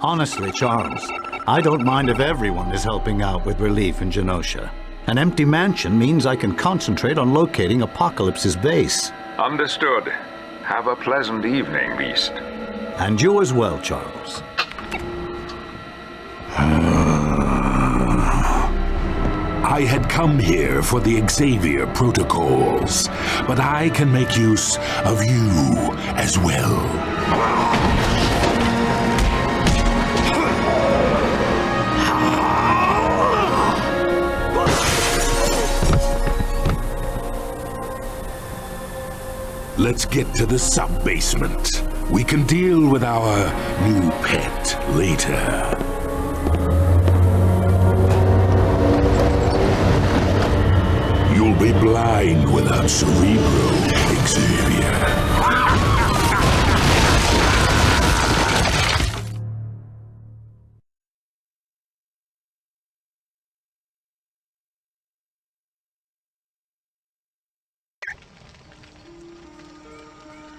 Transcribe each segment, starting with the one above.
Honestly, Charles, I don't mind if everyone is helping out with relief in Genosha. An empty mansion means I can concentrate on locating Apocalypse's base. Understood. Have a pleasant evening, Beast. And you as well, Charles. I had come here for the Xavier protocols, but I can make use of you as well. Let's get to the sub-basement. We can deal with our new pet later. You'll be blind without Cerebro, Xavier.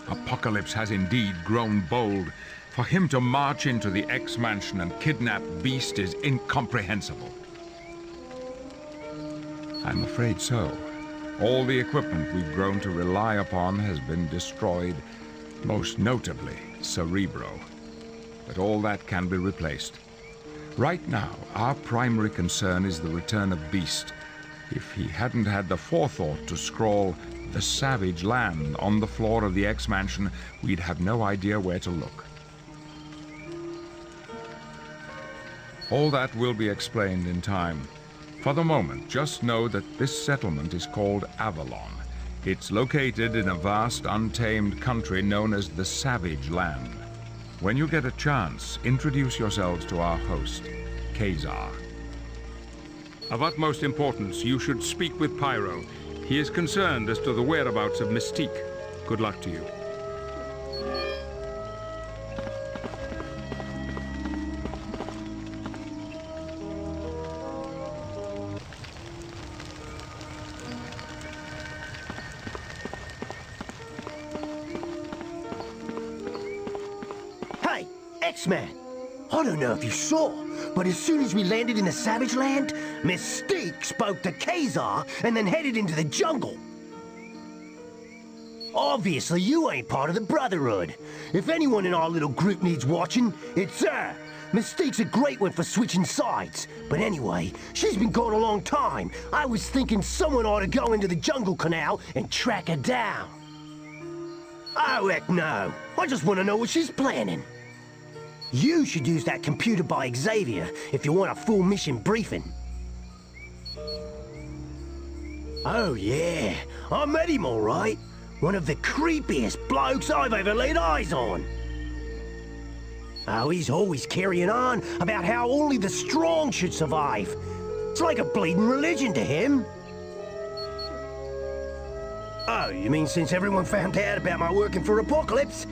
Apocalypse has indeed grown bold. For him to march into the X-Mansion and kidnap Beast is incomprehensible. I'm afraid so. All the equipment we've grown to rely upon has been destroyed, most notably Cerebro. But all that can be replaced. Right now, our primary concern is the return of Beast. If he hadn't had the forethought to scrawl "The Savage Land" on the floor of the X-Mansion, we'd have no idea where to look. All that will be explained in time. For the moment, just know that this settlement is called Avalon. It's located in a vast, untamed country known as the Savage Land. When you get a chance, introduce yourselves to our host, Kazar. Of utmost importance, you should speak with Pyro. He is concerned as to the whereabouts of Mystique. Good luck to you. Hey, X-Man! I don't know if you saw, but as soon as we landed in the Savage Land, Mystique spoke to Kazar and then headed into the jungle. Obviously, you ain't part of the Brotherhood. If anyone in our little group needs watching, it's her. Mystique's a great one for switching sides. But anyway, she's been gone a long time. I was thinking someone ought to go into the jungle canal and track her down. Oh, heck no. I just want to know what she's planning. You should use that computer by Xavier if you want a full mission briefing. Oh yeah, I met him all right. One of the creepiest blokes I've ever laid eyes on. Oh, he's always carrying on about how only the strong should survive. It's like a bleeding religion to him. Oh, you mean since everyone found out about my working for Apocalypse?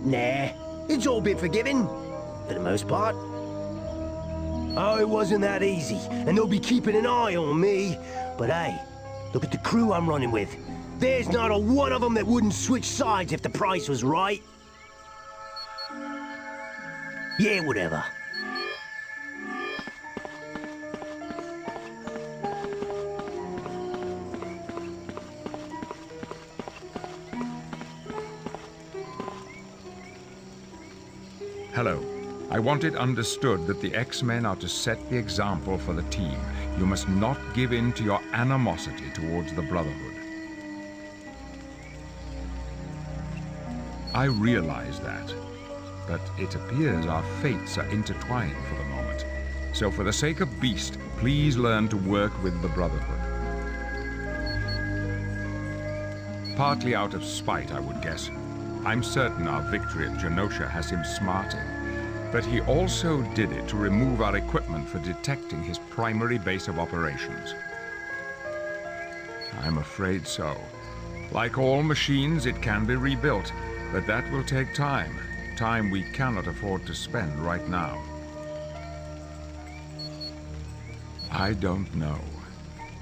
Nah, it's all been forgiven, for the most part. Oh, it wasn't that easy, and they'll be keeping an eye on me. But hey, look at the crew I'm running with. There's not a one of them that wouldn't switch sides if the price was right. Yeah, whatever. Hello. I want it understood that the X-Men are to set the example for the team. You must not give in to your animosity towards the Brotherhood. I realize that, but it appears our fates are intertwined for the moment. So for the sake of Beast, please learn to work with the Brotherhood. Partly out of spite, I would guess. I'm certain our victory at Genosha has him smarting. But he also did it to remove our equipment for detecting his primary base of operations. I'm afraid so. Like all machines, it can be rebuilt, but that will take time. Time we cannot afford to spend right now. I don't know,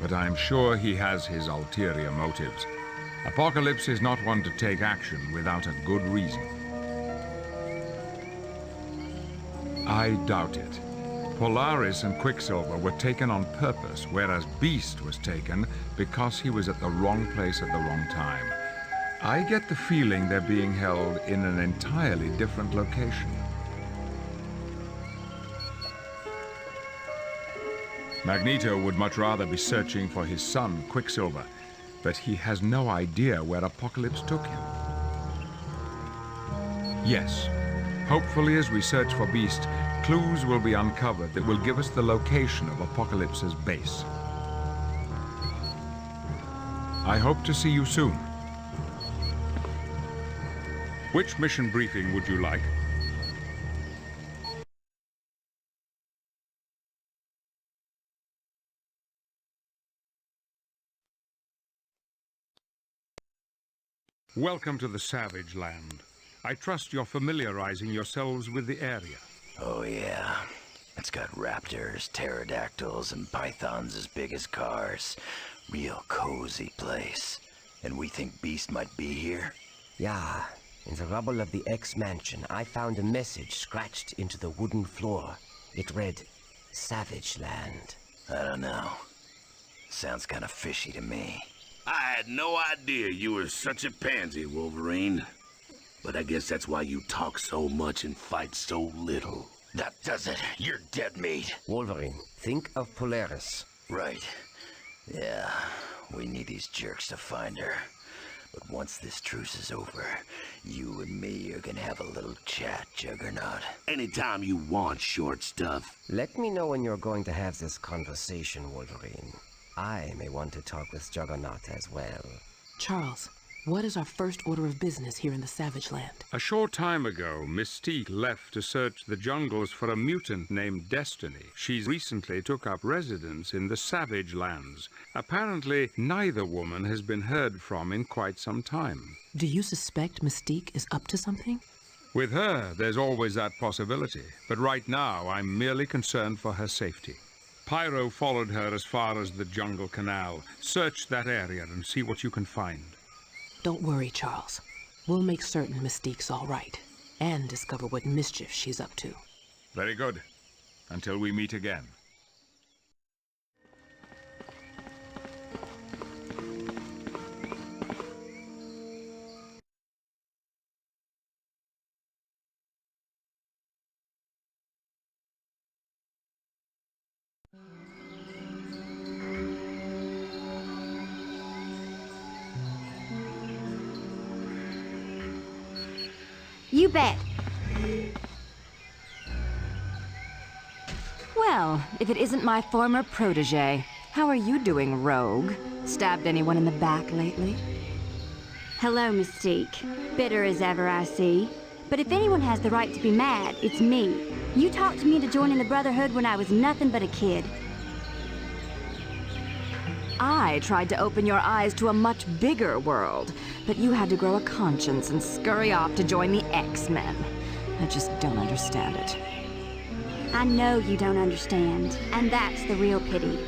but I'm sure he has his ulterior motives. Apocalypse is not one to take action without a good reason. I doubt it. Polaris and Quicksilver were taken on purpose, whereas Beast was taken because he was at the wrong place at the wrong time. I get the feeling they're being held in an entirely different location. Magneto would much rather be searching for his son, Quicksilver, but he has no idea where Apocalypse took him. Yes, hopefully as we search for Beast, clues will be uncovered that will give us the location of Apocalypse's base. I hope to see you soon. Which mission briefing would you like? Welcome to the Savage Land. I trust you're familiarizing yourselves with the area. Oh yeah. It's got raptors, pterodactyls, and pythons as big as cars. Real cozy place. And we think Beast might be here? Yeah. In the rubble of the X-Mansion, I found a message scratched into the wooden floor. It read, Savage Land. I don't know. Sounds kind of fishy to me. I had no idea you were such a pansy, Wolverine. But I guess that's why you talk so much and fight so little. That does it. You're dead meat. Wolverine, think of Polaris. Right. Yeah, we need these jerks to find her. But once this truce is over, you and me are gonna have a little chat, Juggernaut. Anytime you want, short stuff. Let me know when you're going to have this conversation, Wolverine. I may want to talk with Juggernaut as well. Charles, what is our first order of business here in the Savage Land? A short time ago, Mystique left to search the jungles for a mutant named Destiny. She's recently took up residence in the Savage Lands. Apparently, neither woman has been heard from in quite some time. Do you suspect Mystique is up to something? With her, there's always that possibility. But right now, I'm merely concerned for her safety. Pyro followed her as far as the Jungle Canal. Search that area and see what you can find. Don't worry, Charles. We'll make certain Mystique's all right, and discover what mischief she's up to. Very good. Until we meet again. You bet. Well, if it isn't my former protege, how are you doing, Rogue? Stabbed anyone in the back lately? Hello, Mystique. Bitter as ever, I see. But if anyone has the right to be mad, it's me. You talked me into joining the Brotherhood when I was nothing but a kid. I tried to open your eyes to a much bigger world, but you had to grow a conscience and scurry off to join the X-Men. I just don't understand it. I know you don't understand, and that's the real pity.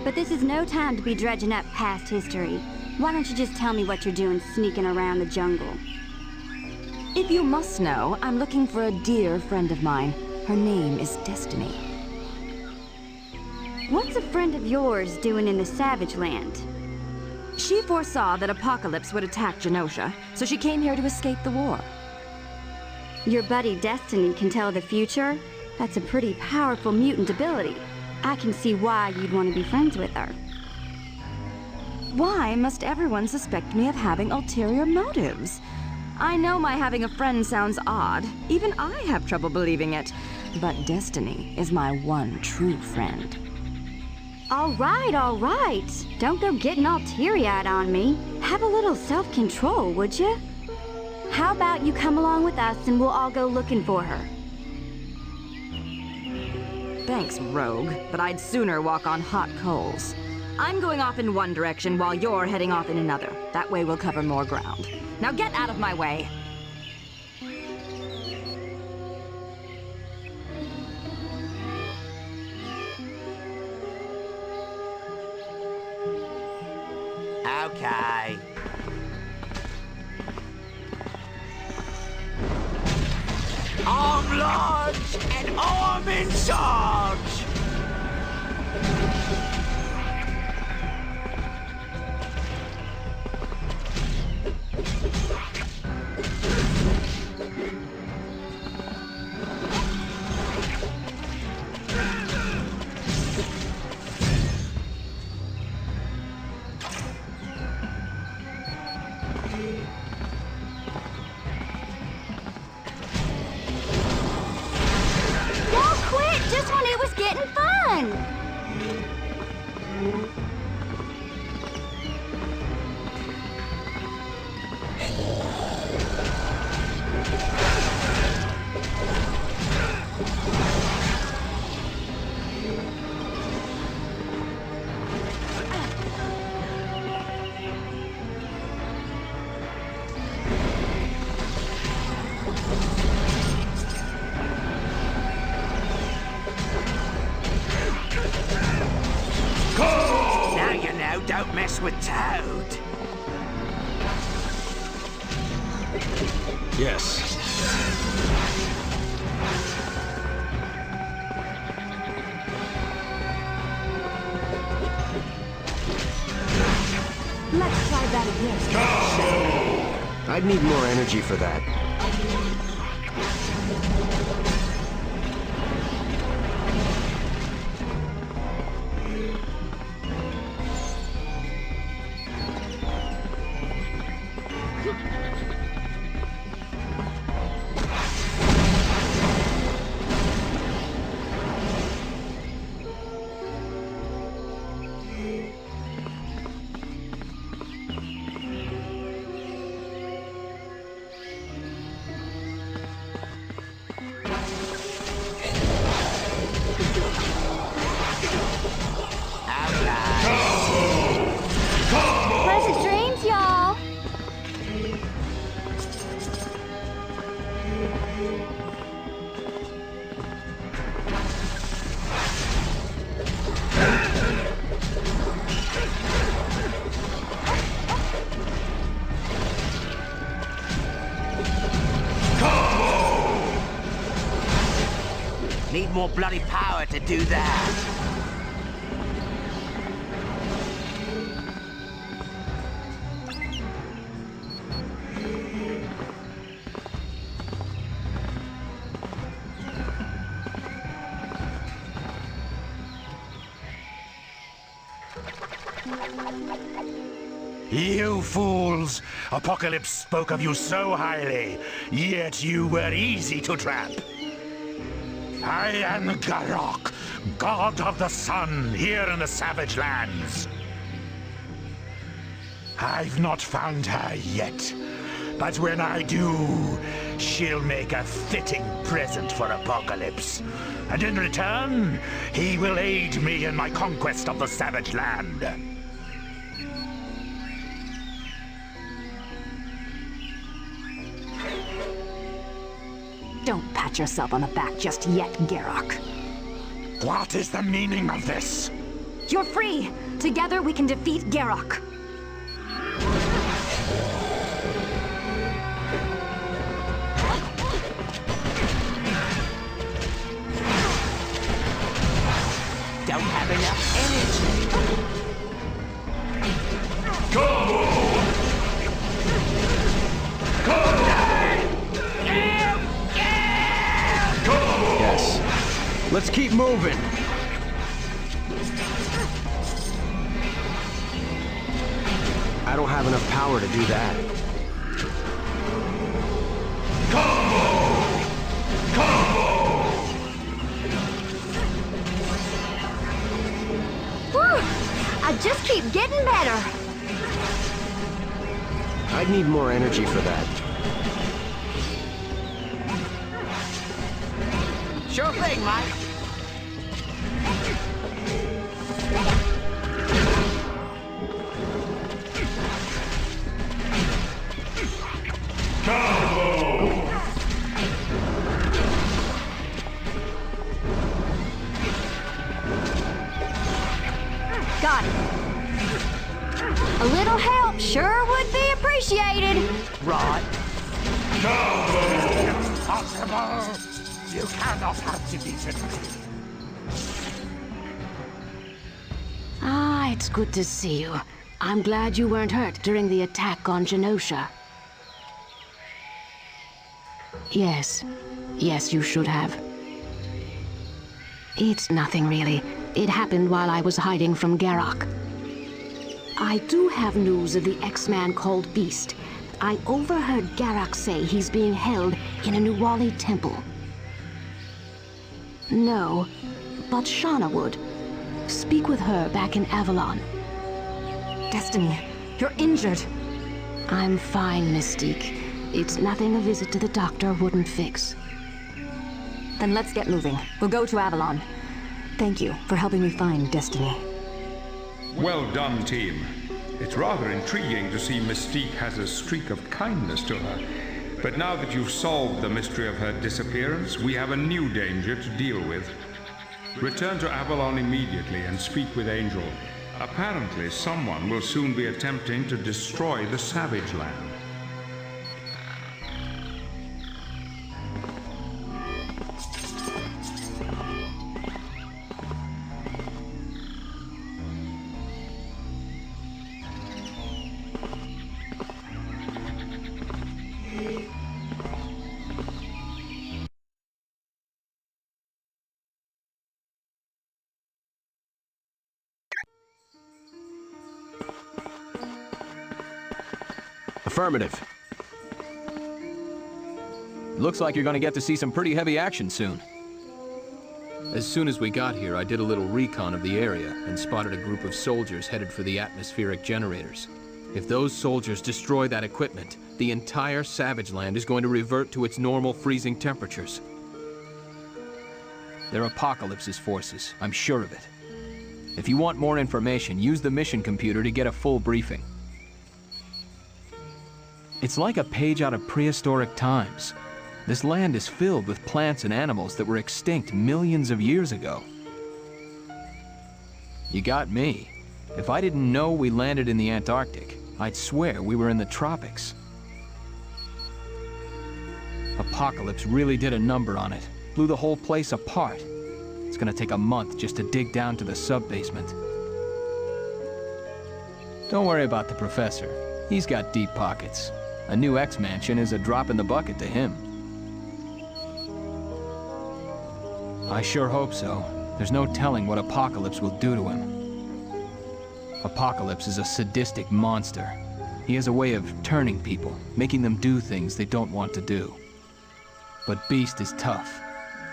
But this is no time to be dredging up past history. Why don't you just tell me what you're doing sneaking around the jungle? If you must know, I'm looking for a dear friend of mine. Her name is Destiny. What's a friend of yours doing in the Savage Land? She foresaw that Apocalypse would attack Genosha, so she came here to escape the war. Your buddy Destiny can tell the future? That's a pretty powerful mutant ability. I can see why you'd want to be friends with her. Why must everyone suspect me of having ulterior motives? I know my having a friend sounds odd. Even I have trouble believing it. But Destiny is my one true friend. All right. Don't go getting all teary-eyed on me. Have a little self-control, would you? How about you come along with us and we'll all go looking for her? Thanks, Rogue, but I'd sooner walk on hot coals. I'm going off in one direction while you're heading off in another. That way we'll cover more ground. Now get out of my way! Okay. Arm large and arm in charge! Just when it was getting fun! Now you know, don't mess with Toad. Yes. Let's try that again. I'd need more energy for that. Pleasant dreams, y'all. Need more bloody power to do that. You fools! Apocalypse spoke of you so highly, yet you were easy to trap. I am Garok, god of the sun, here in the Savage Lands. I've not found her yet, but when I do, she'll make a fitting present for Apocalypse. And in return, he will aid me in my conquest of the Savage Land. Don't pat yourself on the back just yet, Garok. What is the meaning of this? You're free! Together we can defeat Garok. Don't have enough energy. Yes. Let's keep moving. I don't have enough power to do that. Whew! I just keep getting better. I'd need more energy for that. Sure thing, Mike. Got it. A little help sure would be appreciated. Right. Impossible! You cannot have defeated me. Ah, it's good to see you. I'm glad you weren't hurt during the attack on Genosha. Yes. Yes, you should have. It's nothing, really. It happened while I was hiding from Garrock. I do have news of the X-Man called Beast. I overheard Garrock say he's being held in a Nuwali temple. No, but Shauna would. Speak with her back in Avalon. Destiny, you're injured. I'm fine, Mystique. It's nothing a visit to the doctor wouldn't fix. Then let's get moving. We'll go to Avalon. Thank you for helping me find Destiny. Well done, team. It's rather intriguing to see Mystique has a streak of kindness to her. But now that you've solved the mystery of her disappearance, we have a new danger to deal with. Return to Avalon immediately and speak with Angel. Apparently, someone will soon be attempting to destroy the Savage Land. Affirmative. Looks like you're gonna get to see some pretty heavy action soon. As soon as we got here, I did a little recon of the area and spotted a group of soldiers headed for the atmospheric generators. If those soldiers destroy that equipment, the entire Savage Land is going to revert to its normal freezing temperatures. They're Apocolypse's forces, I'm sure of it. If you want more information, use the mission computer to get a full briefing. It's like a page out of prehistoric times. This land is filled with plants and animals that were extinct millions of years ago. You got me. If I didn't know we landed in the Antarctic, I'd swear we were in the tropics. Apocolypse really did a number on it. Blew the whole place apart. It's gonna take a month just to dig down to the sub-basement. Don't worry about the professor. He's got deep pockets. A new X-Mansion is a drop in the bucket to him. I sure hope so. There's no telling what Apocolypse will do to him. Apocolypse is a sadistic monster. He has a way of turning people, making them do things they don't want to do. But Beast is tough.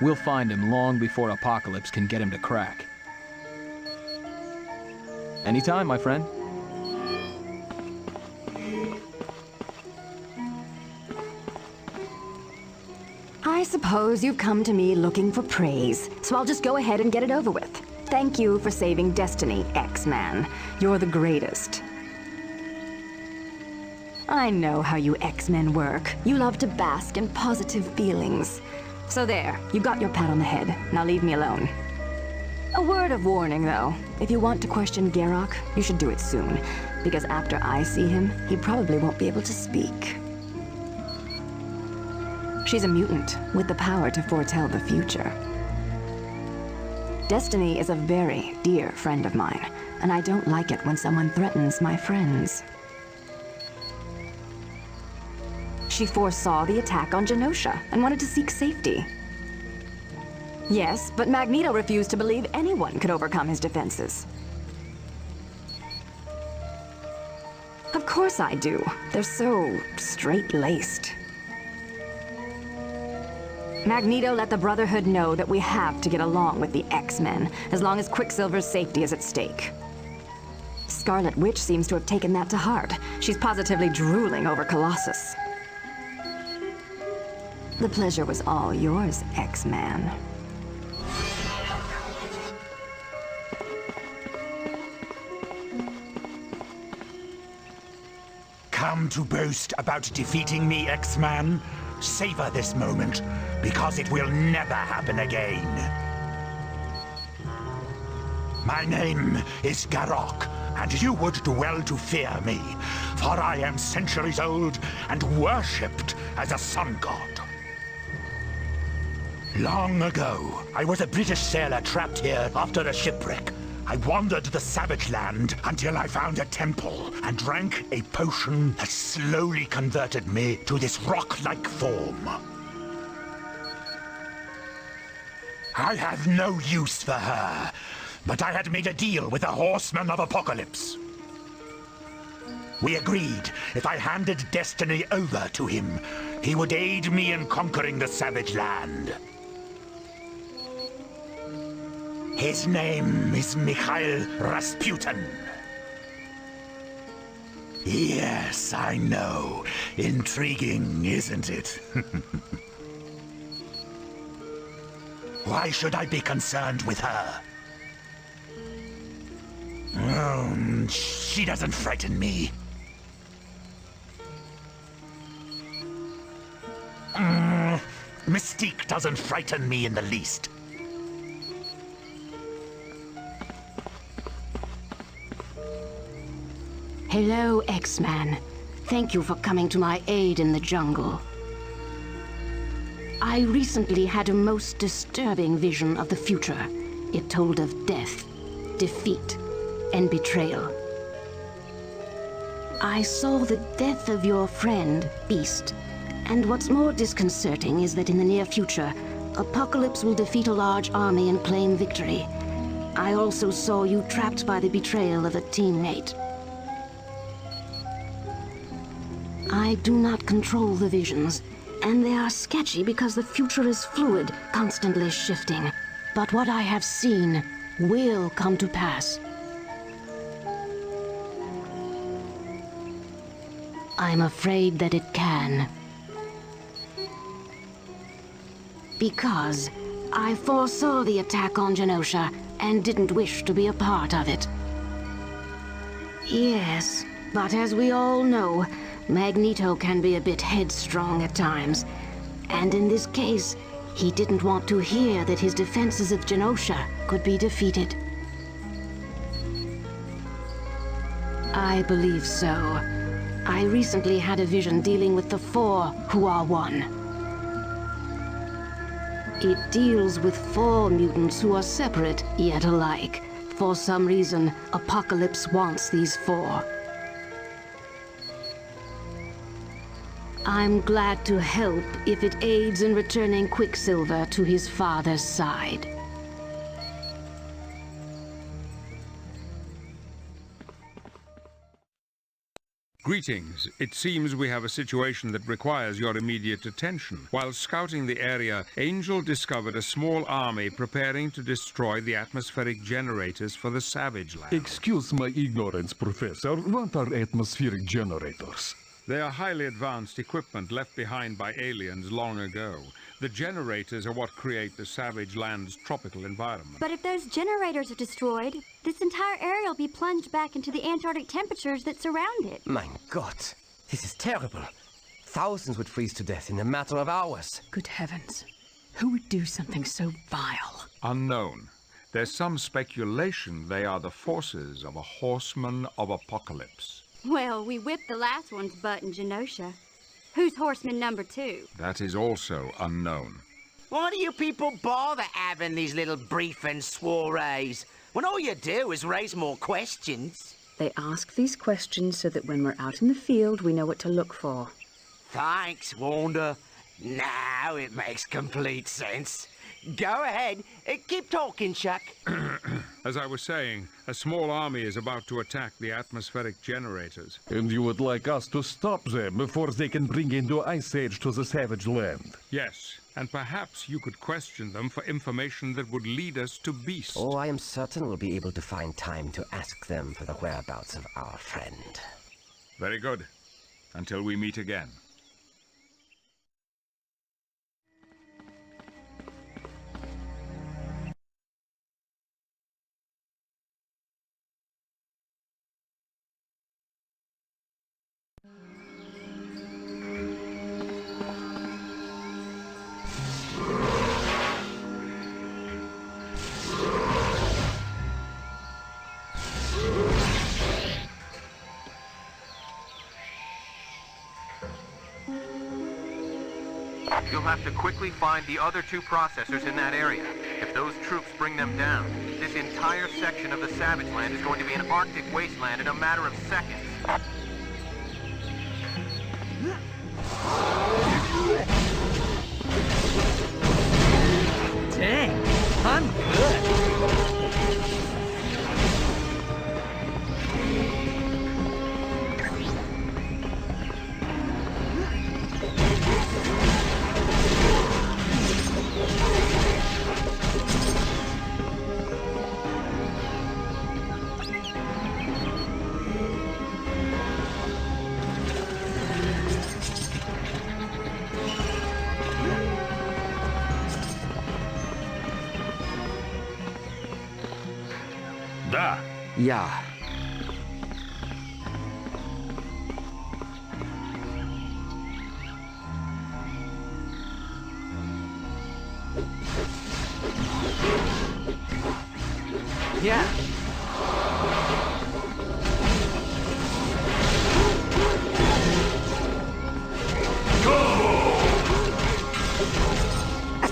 We'll find him long before Apocolypse can get him to crack. Anytime, my friend. I suppose you've come to me looking for praise, so I'll just go ahead and get it over with. Thank you for saving Destiny, X-Man. You're the greatest. I know how you X-Men work. You love to bask in positive feelings. So there, you got your pat on the head. Now leave me alone. A word of warning, though. If you want to question Garrock, you should do it soon, because after I see him, he probably won't be able to speak. She's a mutant with the power to foretell the future. Destiny is a very dear friend of mine, and I don't like it when someone threatens my friends. She foresaw the attack on Genosha and wanted to seek safety. Yes, but Magneto refused to believe anyone could overcome his defenses. Of course I do. They're so straight-laced. Magneto let the Brotherhood know that we have to get along with the X-Men, as long as Quicksilver's safety is at stake. Scarlet Witch seems to have taken that to heart. She's positively drooling over Colossus. The pleasure was all yours, X-Man. Come to boast about defeating me, X-Man? Savor this moment, because it will never happen again. My name is Garrock, and you would do well to fear me, for I am centuries old and worshipped as a sun god. Long ago, I was a British sailor trapped here after a shipwreck. I wandered the savage land until I found a temple and drank a potion that slowly converted me to this rock-like form. I have no use for her, but I had made a deal with the Horseman of Apocalypse. We agreed if I handed Destiny over to him, he would aid me in conquering the savage land. His name is Mikhail Rasputin. Yes, I know. Intriguing, isn't it? Why should I be concerned with her? She doesn't frighten me. Mystique doesn't frighten me in the least. Hello, X-Man. Thank you for coming to my aid in the jungle. I recently had a most disturbing vision of the future. It told of death, defeat, and betrayal. I saw the death of your friend, Beast. And what's more disconcerting is that in the near future, Apocalypse will defeat a large army and claim victory. I also saw you trapped by the betrayal of a teammate. I do not control the visions, and they are sketchy because the future is fluid, constantly shifting. But what I have seen will come to pass. I'm afraid that it can. Because I foresaw the attack on Genosha and didn't wish to be a part of it. Yes, but as we all know, Magneto can be a bit headstrong at times. And in this case, he didn't want to hear that his defenses of Genosha could be defeated. I believe so. I recently had a vision dealing with the Four who are one. It deals with 4 mutants who are separate, yet alike. For some reason, Apocalypse wants these 4. I'm glad to help if it aids in returning Quicksilver to his father's side. Greetings. It seems we have a situation that requires your immediate attention. While scouting the area, Angel discovered a small army preparing to destroy the atmospheric generators for the Savage Land. Excuse my ignorance, Professor. What are atmospheric generators? They are highly advanced equipment left behind by aliens long ago. The generators are what create the Savage Land's tropical environment. But if those generators are destroyed, this entire area will be plunged back into the Antarctic temperatures that surround it. Mein Gott, this is terrible. Thousands would freeze to death in a matter of hours. Good heavens. Who would do something so vile? Unknown. There's some speculation they are the forces of a Horseman of Apocalypse. Well, we whipped the last one's butt in Genosha. Who's horseman number 2? That is also unknown. Why do you people bother having these little briefing soirees when all you do is raise more questions? They ask these questions so that when we're out in the field, we know what to look for. Thanks, Wanda. Now it makes complete sense. Go ahead. Keep talking, Chuck. As I was saying, a small army is about to attack the atmospheric generators. And you would like us to stop them before they can bring into Ice Age to the Savage Land? Yes, and perhaps you could question them for information that would lead us to Beast. Oh, I am certain we'll be able to find time to ask them for the whereabouts of our friend. Very good. Until we meet again. you'll have to quickly find the other two processors in that area. If those troops bring them down, this entire section of the Savage Land is going to be an Arctic wasteland in a matter of seconds. Dang, I'm good. Da. Ja. Yeah.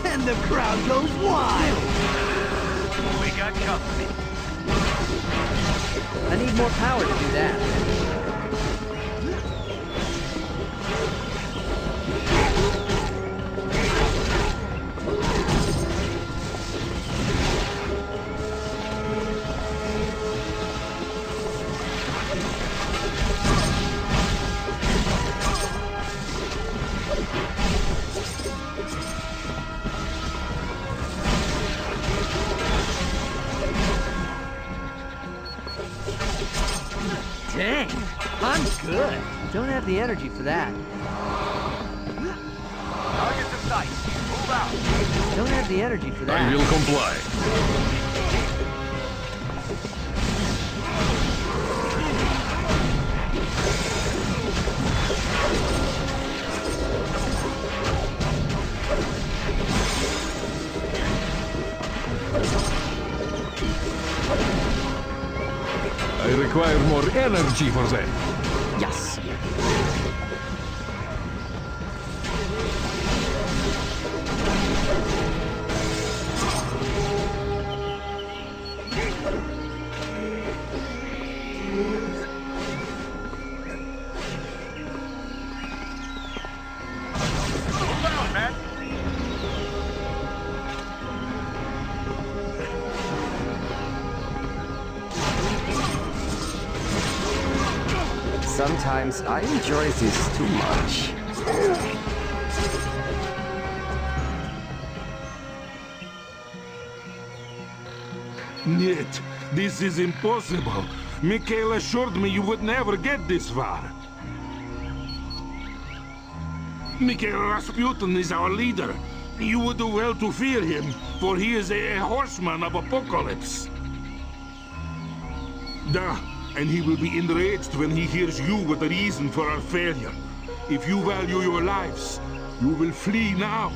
And the crowd goes wild. We got company. I need more power to do that. Dang, I'm good. Don't have the energy for that. Targets in sight. Move out. Don't have the energy for that. I will comply. I require more energy for that. Yes. Move out, man. Sometimes I enjoy this too much. Niet, this is impossible. Mikhail assured me you would never get this far. Mikhail Rasputin is our leader. You would do well to fear him, for he is a horseman of Apocolypse. Duh, and he will be enraged when he hears you with the reason for our failure. If you value your lives, you will flee now.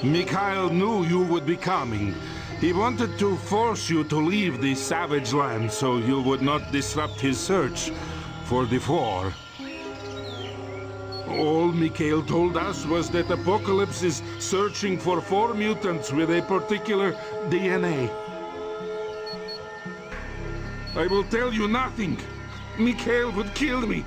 Mikhail knew you would be coming. He wanted to force you to leave the Savage Land so you would not disrupt his search for the Four. All Mikhail told us was that Apocolypse is searching for 4 mutants with a particular DNA. I will tell you nothing. Mikhail would kill me.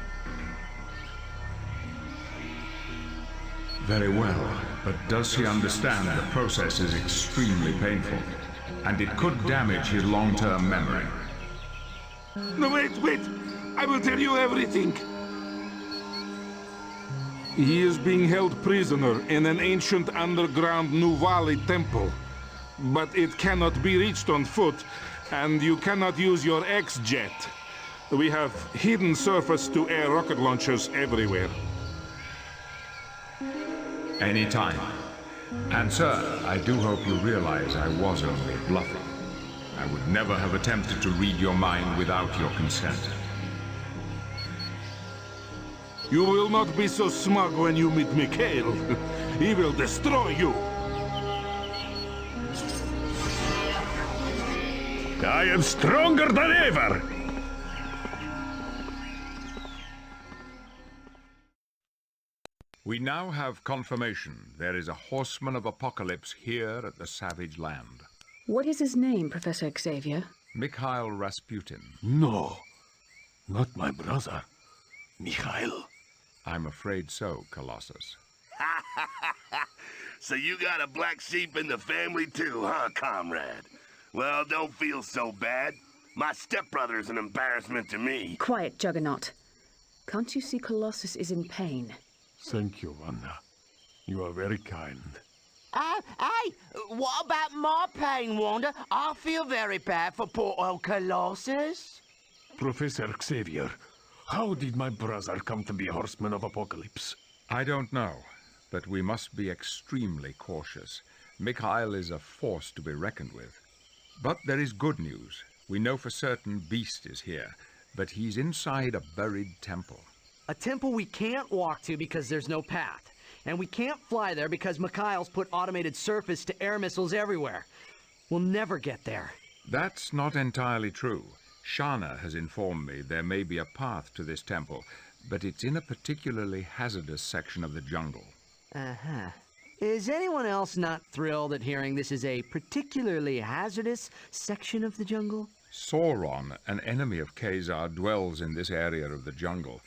Very well, but does he understand the process is extremely painful, and it could damage his long-term memory? No, wait! I will tell you everything. He is being held prisoner in an ancient underground Nuvali temple. But it cannot be reached on foot, and you cannot use your X-jet. We have hidden surface-to-air rocket launchers everywhere. Anytime. And sir, I do hope you realize I was only bluffing. I would never have attempted to read your mind without your consent. You will not be so smug when you meet Mikhail. He will destroy you. I am stronger than ever! We now have confirmation there is a horseman of Apocalypse here at the Savage Land. What is his name, Professor Xavier? Mikhail Rasputin. No, not my brother, Mikhail. I'm afraid so, Colossus. So you got a black sheep in the family too, huh, comrade? Well, don't feel so bad. My stepbrother's an embarrassment to me. Quiet, Juggernaut. Can't you see Colossus is in pain? Thank you, Wanda. You are very kind. Hey, what about my pain, Wanda? I feel very bad for poor old Colossus. Professor Xavier, how did my brother come to be Horseman of Apocalypse? I don't know, but we must be extremely cautious. Mikhail is a force to be reckoned with. But there is good news. We know for certain Beast is here, but he's inside a buried temple. A temple we can't walk to because there's no path. And we can't fly there because Mikhail's put automated surface-to-air missiles everywhere. We'll never get there. That's not entirely true. Shana has informed me there may be a path to this temple, but it's in a particularly hazardous section of the jungle. Uh-huh. Is anyone else not thrilled at hearing this is a particularly hazardous section of the jungle? Sauron, an enemy of Khazar, dwells in this area of the jungle.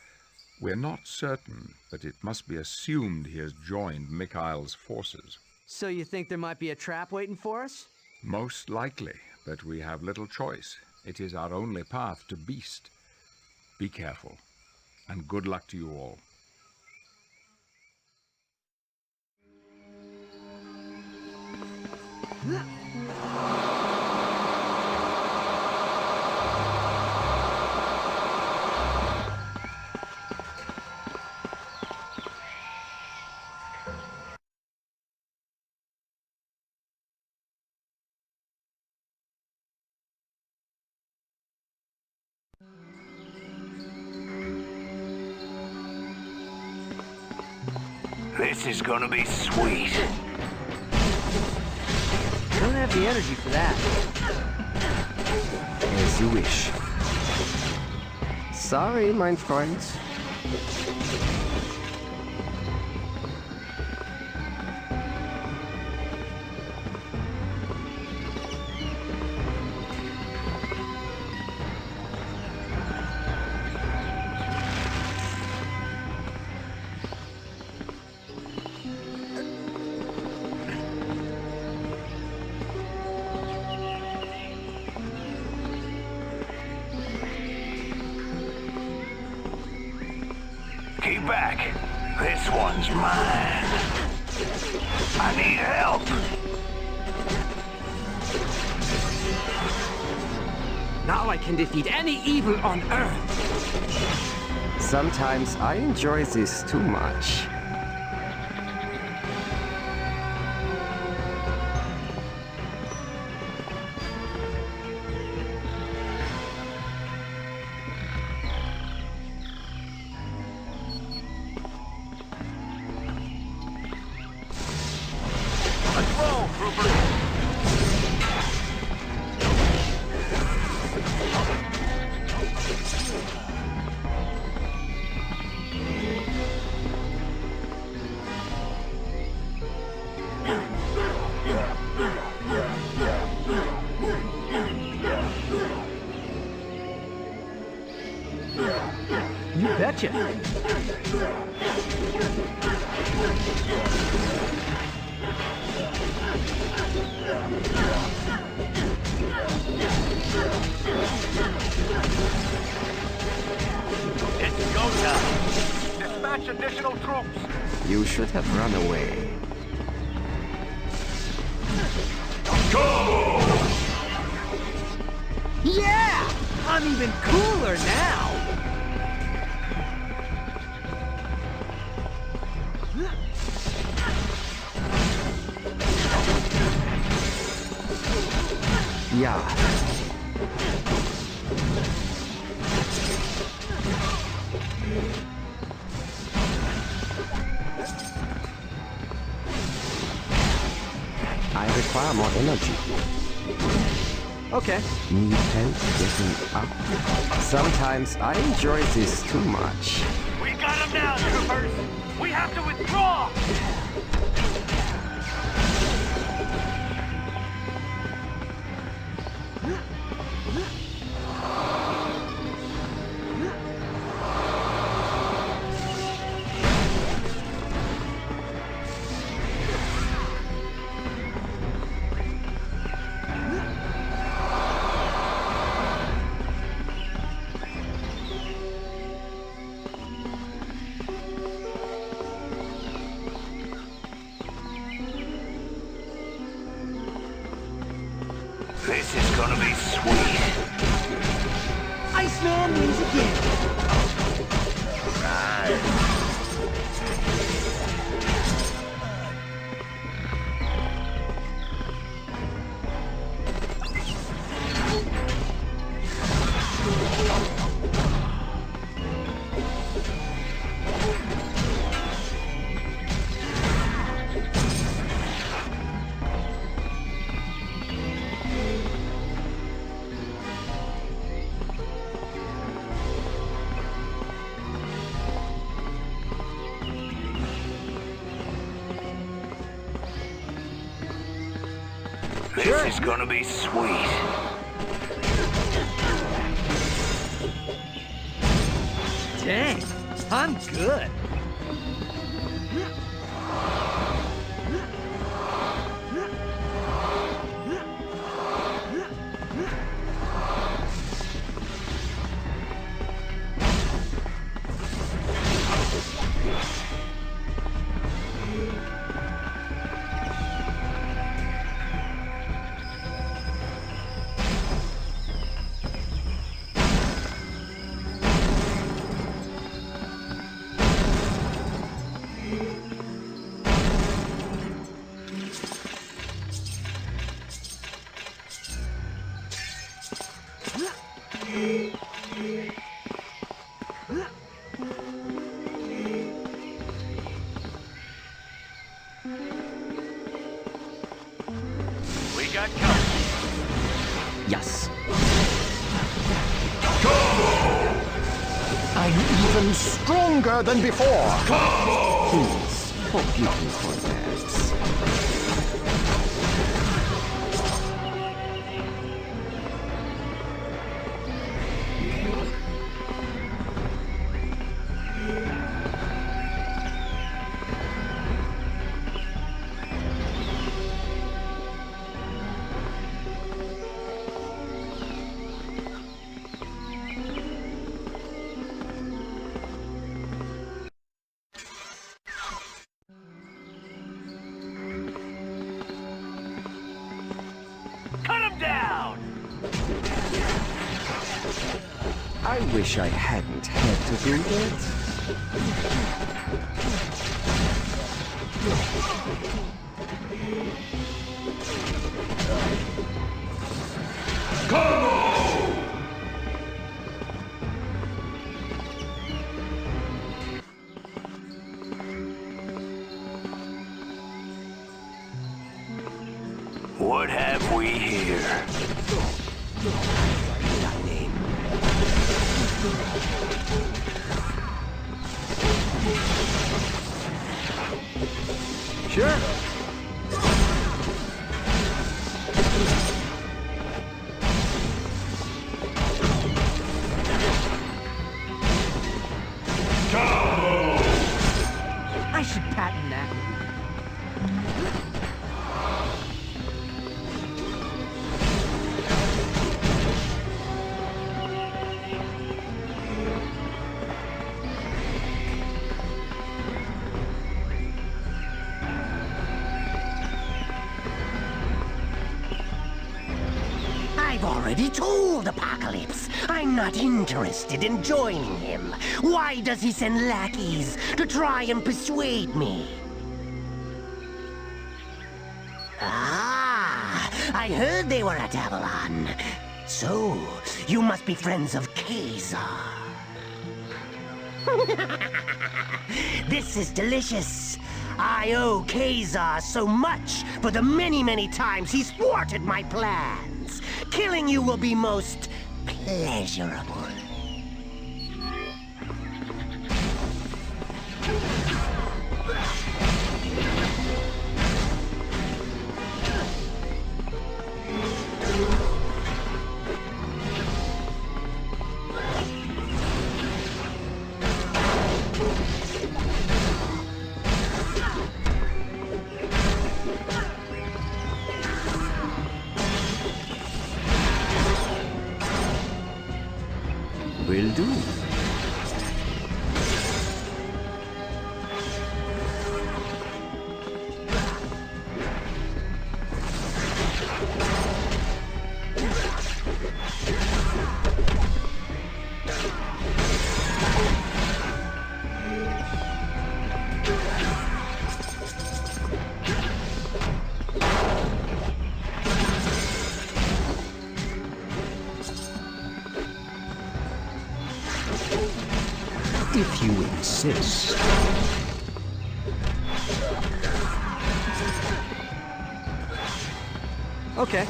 We're not certain, but it must be assumed he has joined Mikhail's forces. So you think there might be a trap waiting for us? Most likely, but we have little choice. It is our only path to Beast. Be careful, and good luck to you all. This is gonna be sweet. Don't have the energy for that. As you wish. Sorry, mein Freund. Keep back. This one's mine. I need help. Now I can defeat any evil on Earth. Sometimes I enjoy this too much. You betcha. It's go time. Dispatch additional troops. You should have run away. Go! Yeah! I'm even cooler now! Ja. I require more energy. Okay. Need help getting up? Sometimes I enjoy this too much. We got him now, troopers! We have to withdraw! This is gonna be sweet. Iceman wins again. Right. This is gonna be sweet. Dang, I'm good. We got company. Yes. I'm even stronger than before. Please, forgive me for that. Cut him down! I wish I hadn't had to do that. What have we here? Sure. I should patent that. I've already told Apocalypse I'm not interested in joining him. Why does he send lackeys to try and persuade me? Ah, I heard they were at Avalon. So, you must be friends of Kazar. This is delicious. I owe Kazar so much for the many times he's thwarted my plans. Killing you will be most pleasurable. Will do. If you insist. Okay.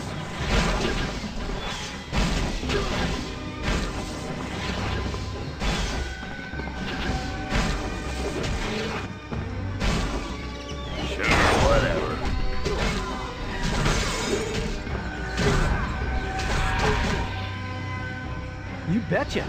Sure, whatever. You betcha.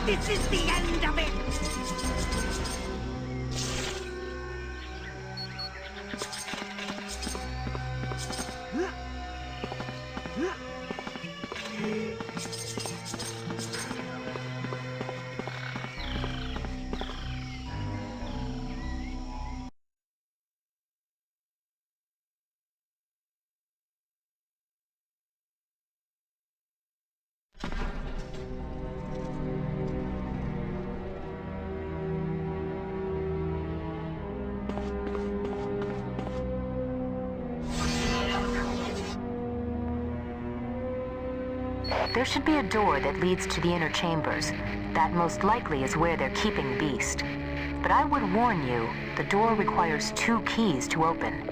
This is the end of it! There should be a door that leads to the inner chambers. That most likely is where they're keeping Beast. But I would warn you, the door requires 2 keys to open.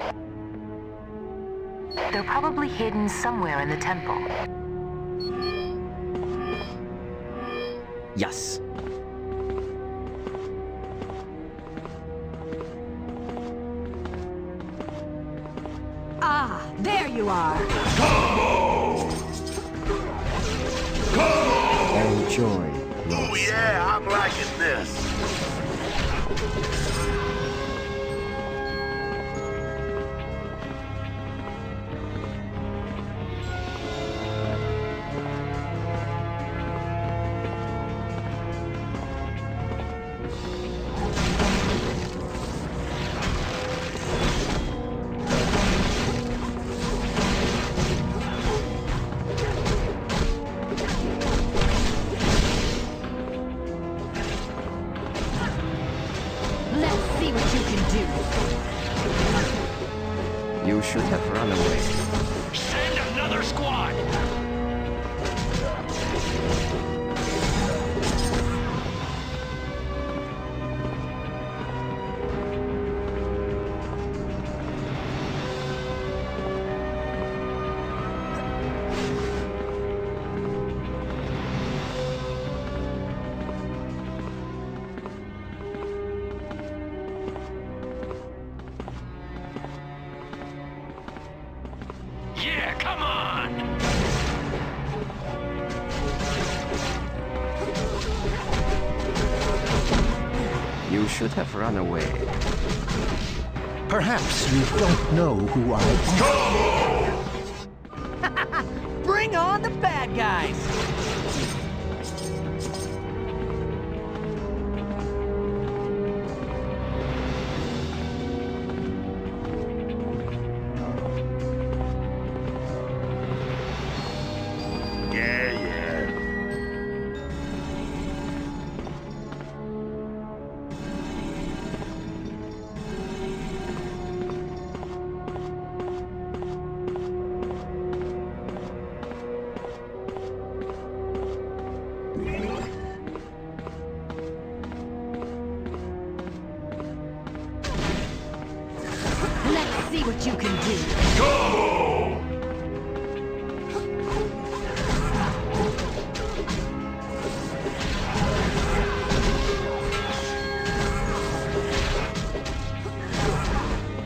They're probably hidden somewhere in the temple. Yes. Ah, there you are. Enjoy. Oh yeah, I'm liking this. You should have run away. Send another squad! Yeah, come on! You should have run away. Perhaps you don't know who I am. Bring on the bad guys! you can do. Combo!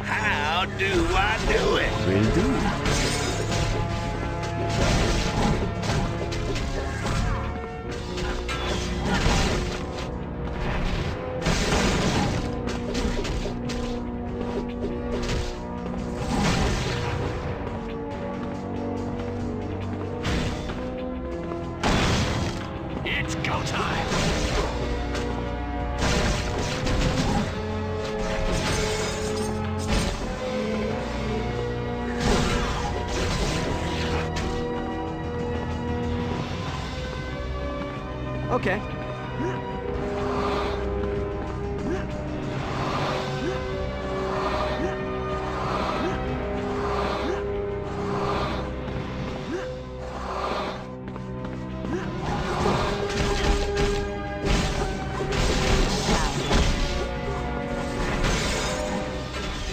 How do I do it? Will do. It's go time! Okay.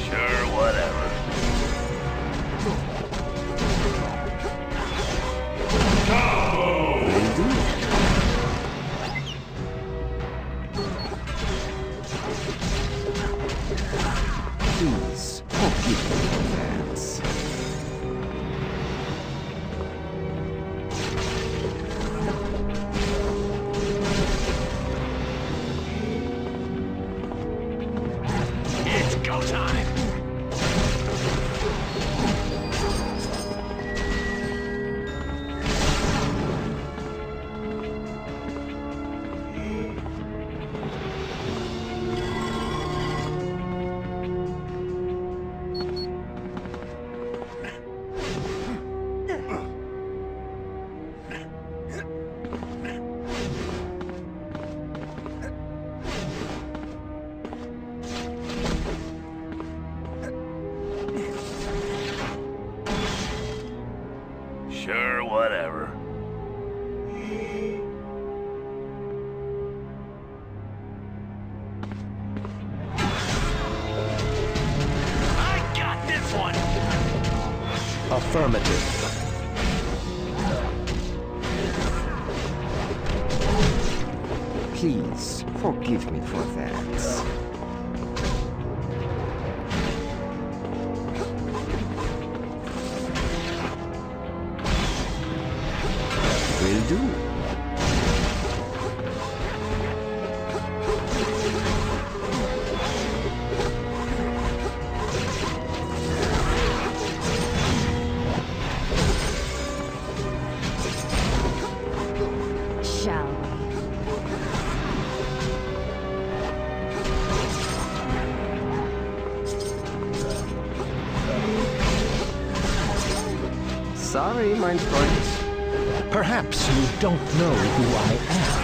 Sure, whatever. Will do. Please, forgive me for that. It's go time! Sure, whatever. I got this one! Affirmative. Please, forgive me for that. Will do. Shall we? Sorry, mein Freund. Perhaps you don't know who I am.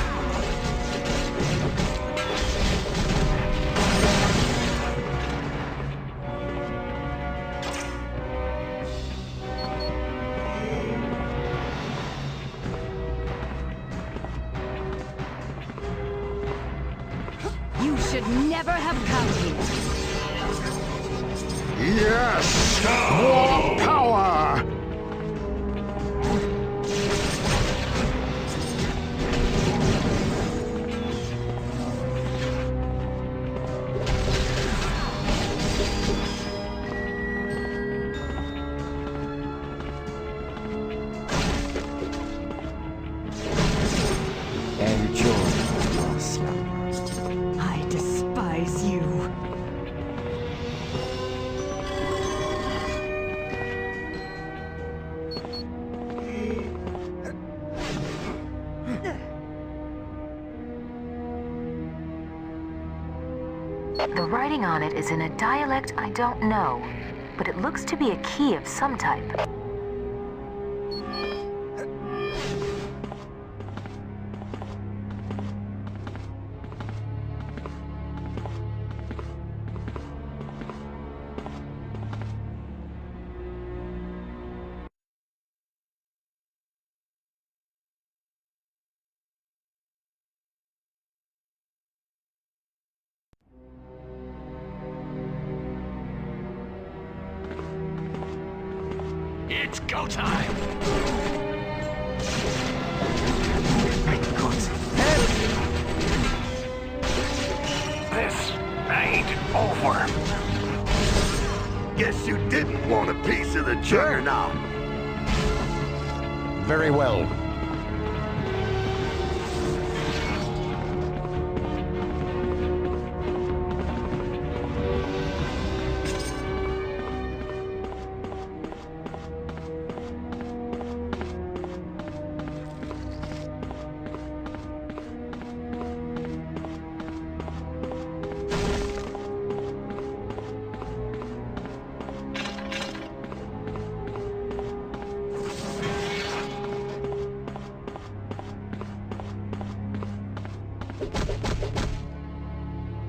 You should never have come here. Yes! More power! Enjoy your slumber. I despise you. The writing on it is in a dialect I don't know, but it looks to be a key of some type. It's go time! This ain't over. Guess you didn't want a piece of the juggernaut. Very well.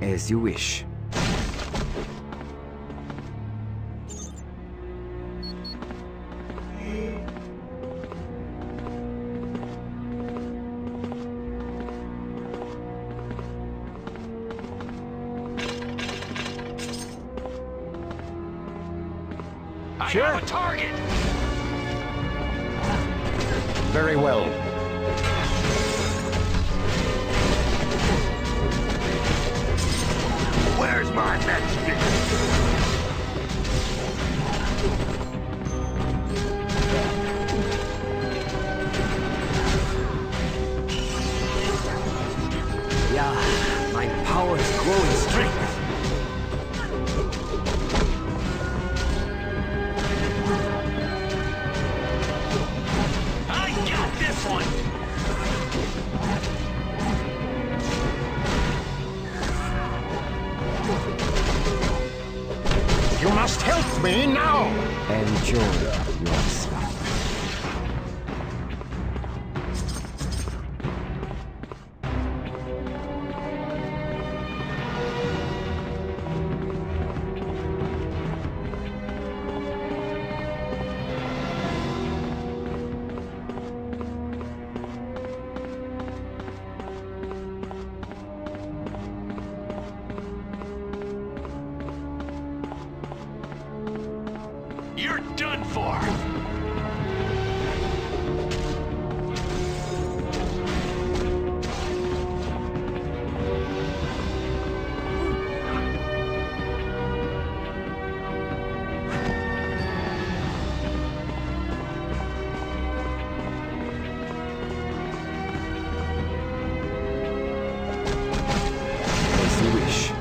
As you wish. I have a target! Very well. Where's my matchstick? Yeah, my power is growing strength. I got this one! You must help me now! Enjoy your stuff. You're done for! As you wish.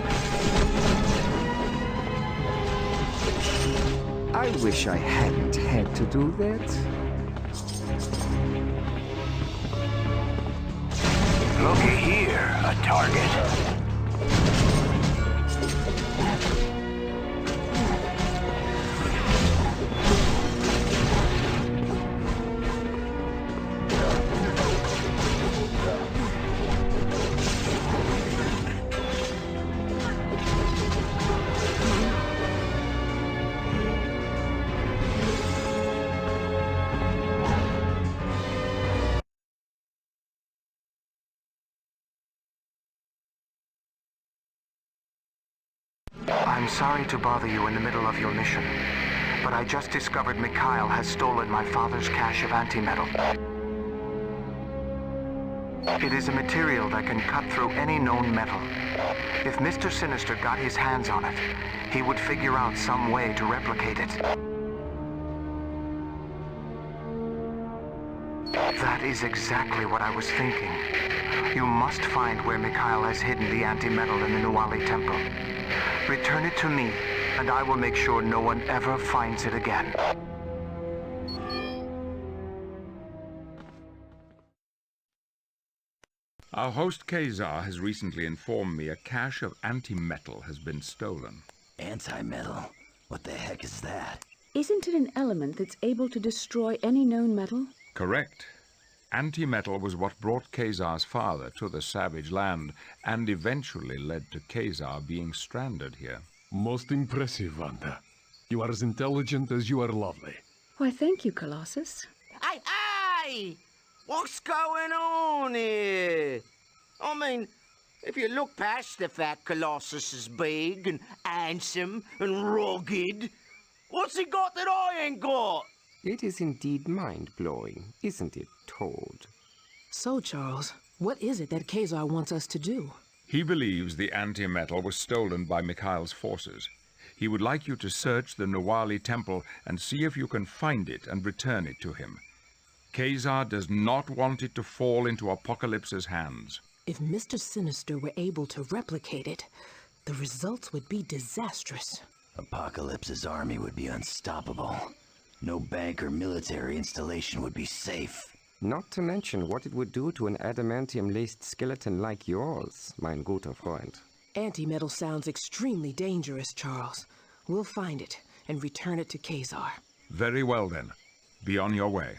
I wish I hadn't had to do that. Looky here, a target. I'm sorry to bother you in the middle of your mission, but I just discovered Mikhail has stolen my father's cache of antimetal. It is a material that can cut through any known metal. If Mr. Sinister got his hands on it, he would figure out some way to replicate it. That is exactly what I was thinking. You must find where Mikhail has hidden the antimetal in the Nuwali Temple. Return it to me, and I will make sure no one ever finds it again. Our host Kazar has recently informed me a cache of antimetal has been stolen. Anti-metal? What the heck is that? Isn't it an element that's able to destroy any known metal? Correct. Antimetal was what brought Kazar's father to the savage land and eventually led to Kazar being stranded here. Most impressive, Wanda. You are as intelligent as you are lovely. Why, thank you, Colossus. Hey, hey! What's going on here? I mean, if you look past the fact Colossus is big and handsome and rugged, what's he got that I ain't got? It is indeed mind-blowing, isn't it, Toad? So, Charles, what is it that Kazar wants us to do? He believes the antimetal was stolen by Mikhail's forces. He would like you to search the Nuwali temple and see if you can find it and return it to him. Kazar does not want it to fall into Apocalypse's hands. If Mr. Sinister were able to replicate it, the results would be disastrous. Apocalypse's army would be unstoppable. No bank or military installation would be safe. Not to mention what it would do to an adamantium-laced skeleton like yours, mein guter Freund. Antimetal sounds extremely dangerous, Charles. We'll find it and return it to Kazar. Very well, then. Be on your way.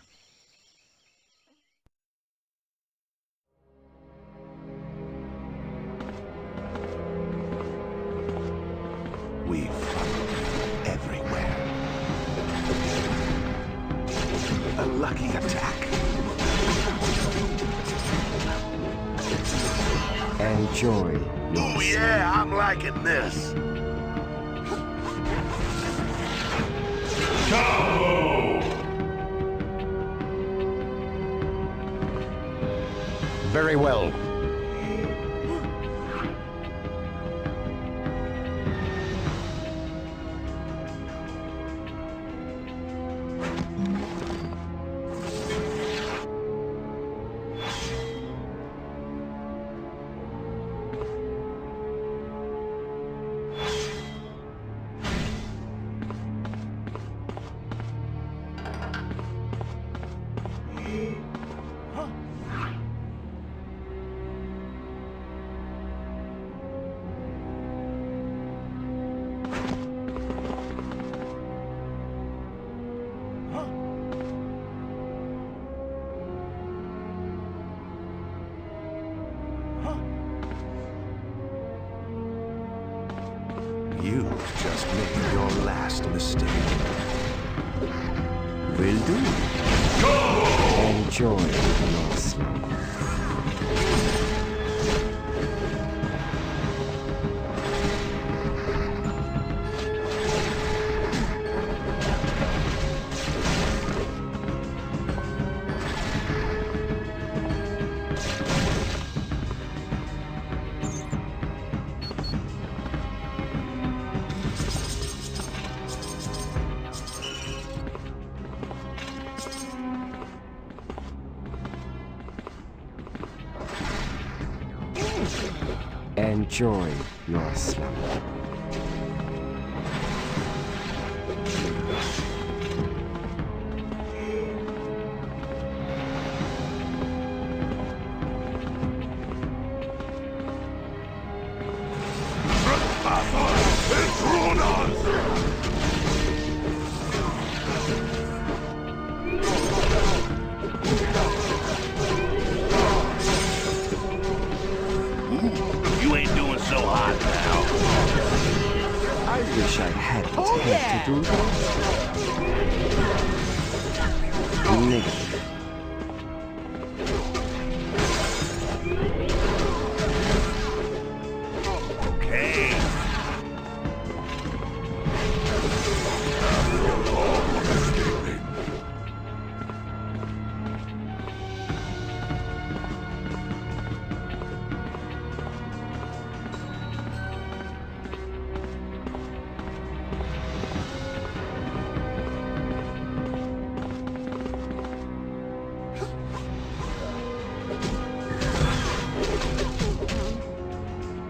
We've followed everywhere. A lucky attack. Enjoy. Ooh, yeah, I'm liking this. Go! Very well. You've just made your last mistake. Will do. Go! Enjoy your slumber. Enjoy your slumber. You ain't doing so hot now. I wish I hadn't had to do that. Negative. Okay.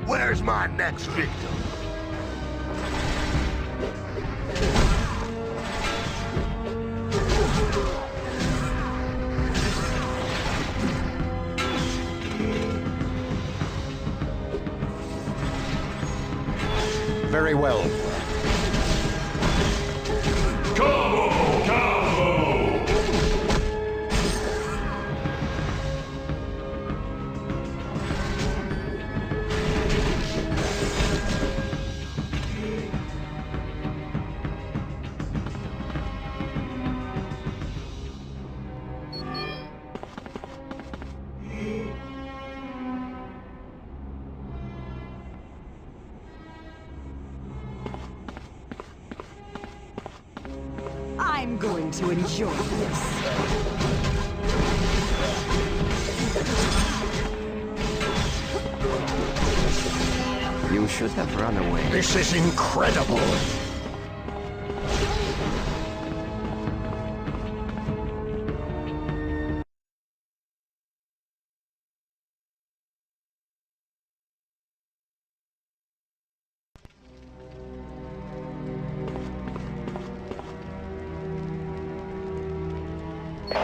Where's my next victim? Very well. Combo! Combo! going to enjoy this. You should have run away. This is incredible!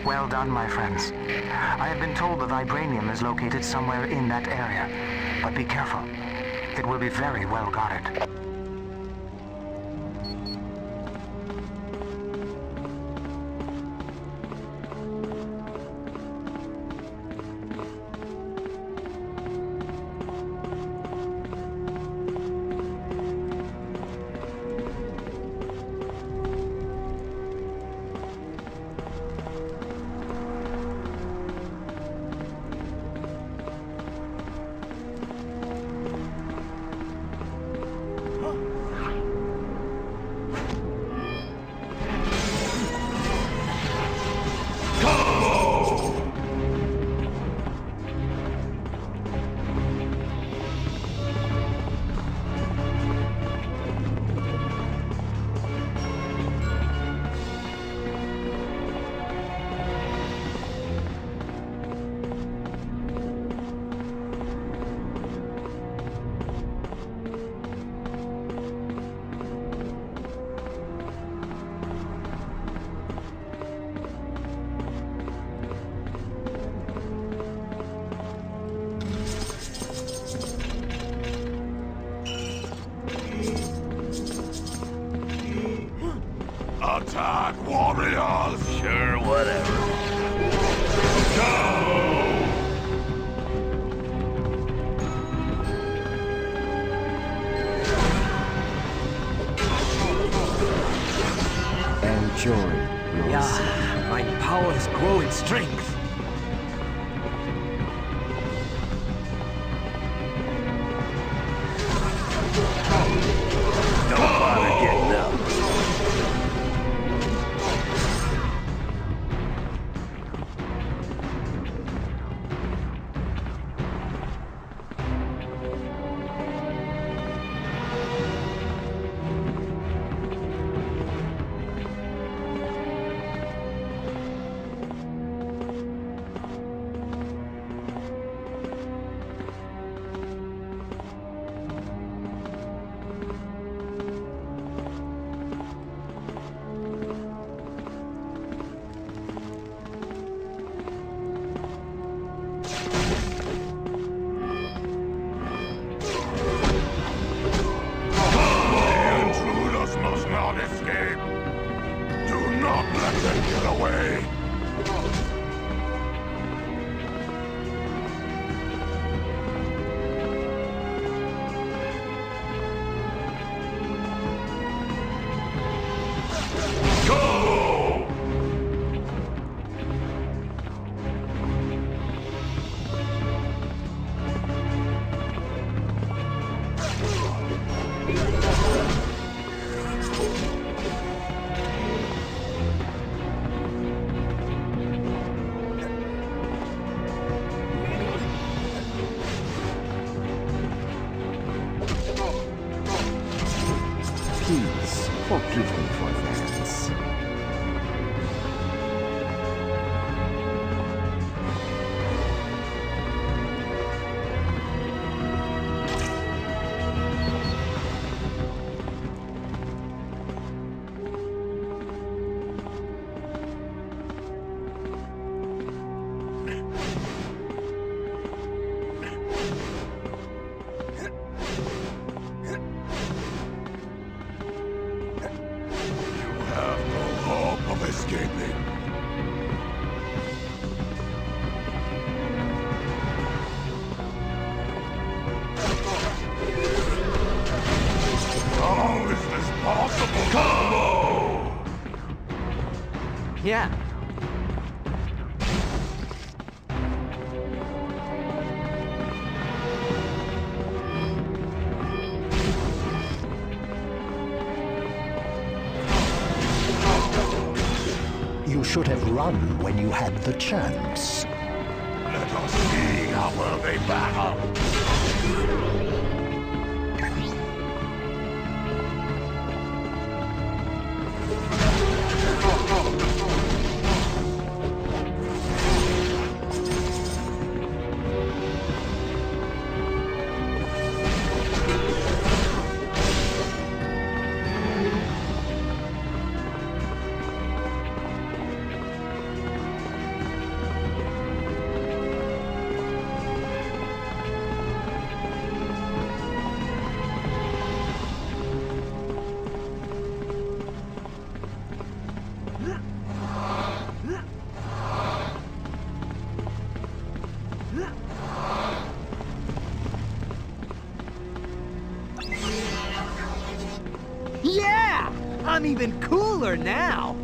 Well done, my friends. I have been told the vibranium is located somewhere in that area, but be careful. It will be very well guarded. Attack, warriors! Sure, whatever. Go! Enjoy yourself. My powers grow in strength. Don't bother getting up. Please, forgive me for that. Escaping. How is this possible? Combo! Yeah. should have run when you had the chance. Let us see how well they battle. Yeah! I'm even cooler now!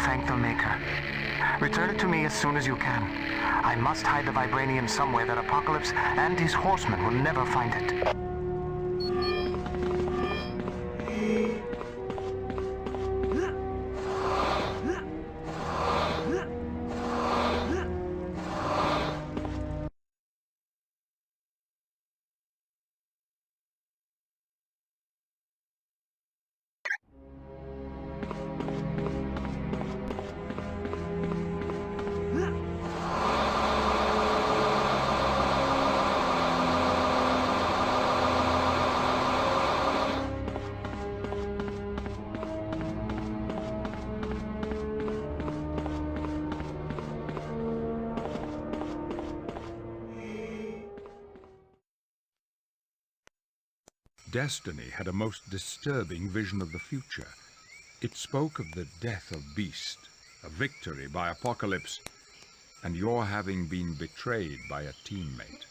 Thank the Maker. Return it to me as soon as you can. I must hide the vibranium somewhere that Apocalypse and his horsemen will never find it. Destiny had a most disturbing vision of the future. It spoke of the death of Beast, a victory by Apocalypse, and your having been betrayed by a teammate.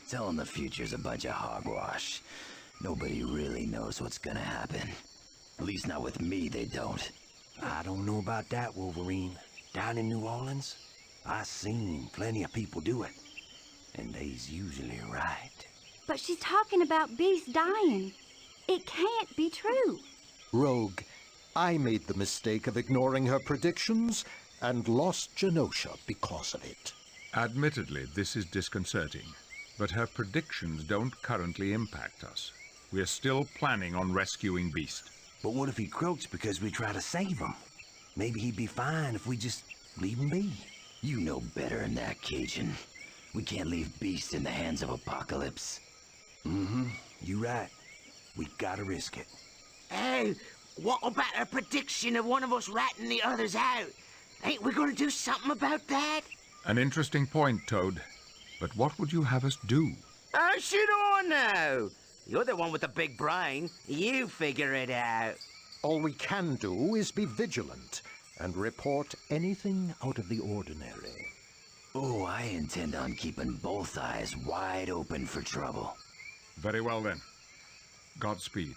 Telling the future's a bunch of hogwash. Nobody really knows what's gonna happen. At least not with me, they don't. I don't know about that, Wolverine. Down in New Orleans, I seen plenty of people do it. And they's usually right. But she's talking about Beast dying. It can't be true. Rogue, I made the mistake of ignoring her predictions and lost Genosha because of it. Admittedly, this is disconcerting, but her predictions don't currently impact us. We're still planning on rescuing Beast. But what if he croaks because we try to save him? Maybe he'd be fine if we just leave him be. You know better than that, Cajun. We can't leave Beast in the hands of Apocalypse. You right. We gotta risk it. Hey, what about a prediction of one of us ratting the others out? Ain't we gonna do something about that? An interesting point, Toad. But what would you have us do? How should I know? You're the one with the big brain. You figure it out. All we can do is be vigilant and report anything out of the ordinary. Oh, I intend on keeping both eyes wide open for trouble. Very well then. Godspeed.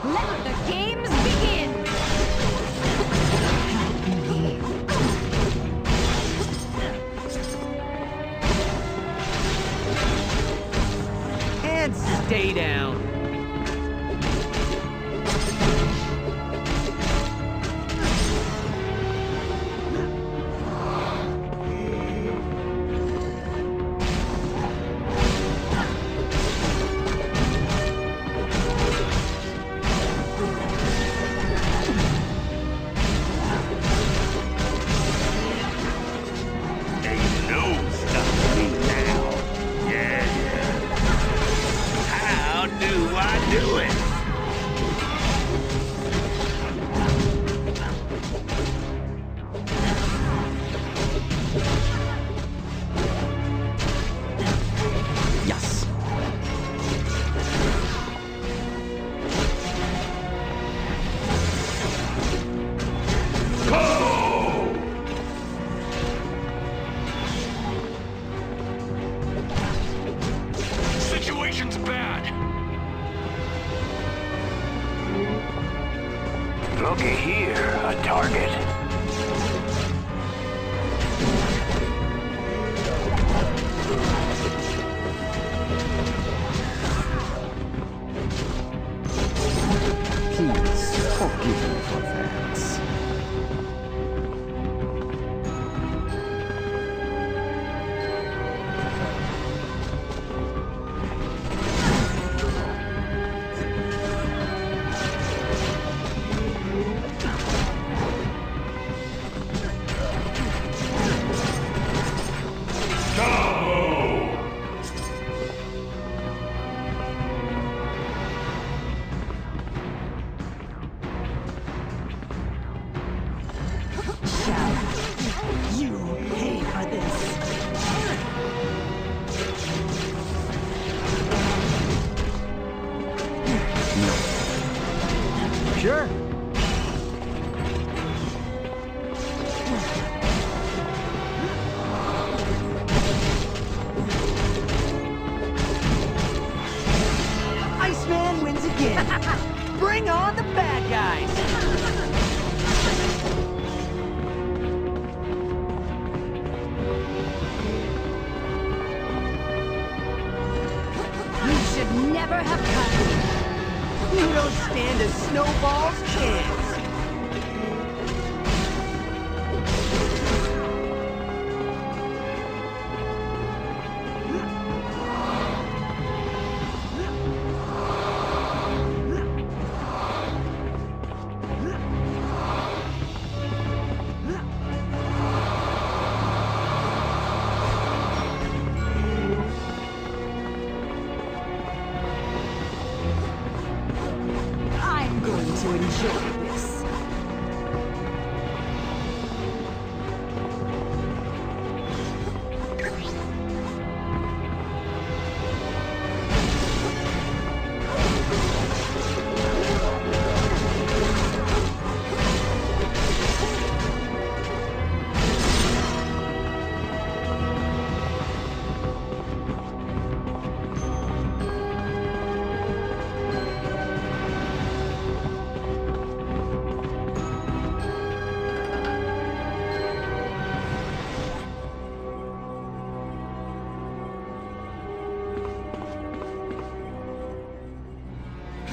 Let the games begin! And stay down. Situation's bad. Looky here, a target. Please forgive me for that. You pay for this. Sure. Iceman wins again. Bring on the bad guys. You should never have come. You don't stand a snowball's chance. I'm going to enjoy this.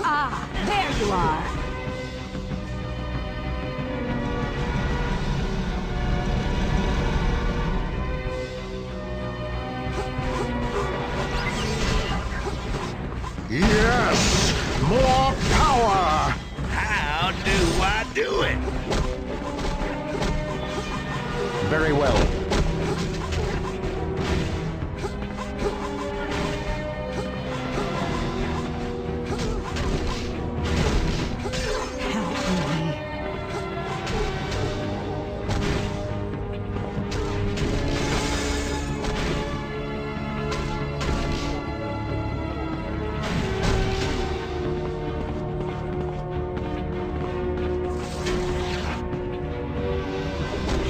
Ah, there you are. Yes! More power! How do I do it? Very well.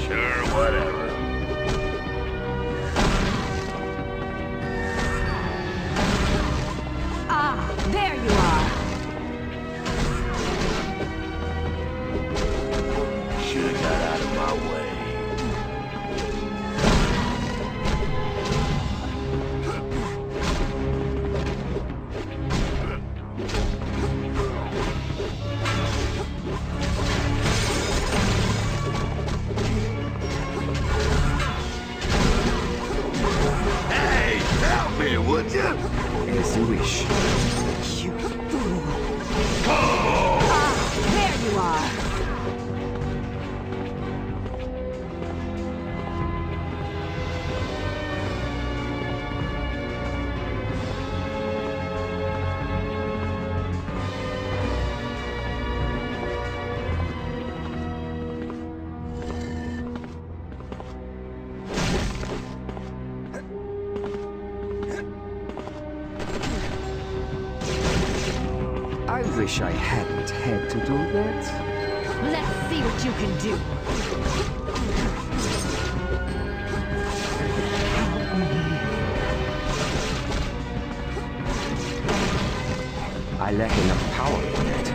Sure, whatever. Ah, there you are. Should've got out of my way. Ouch! You fool! Ah, there you are! I wish I hadn't had to do that. Let's see what you can do. I lack enough power for that.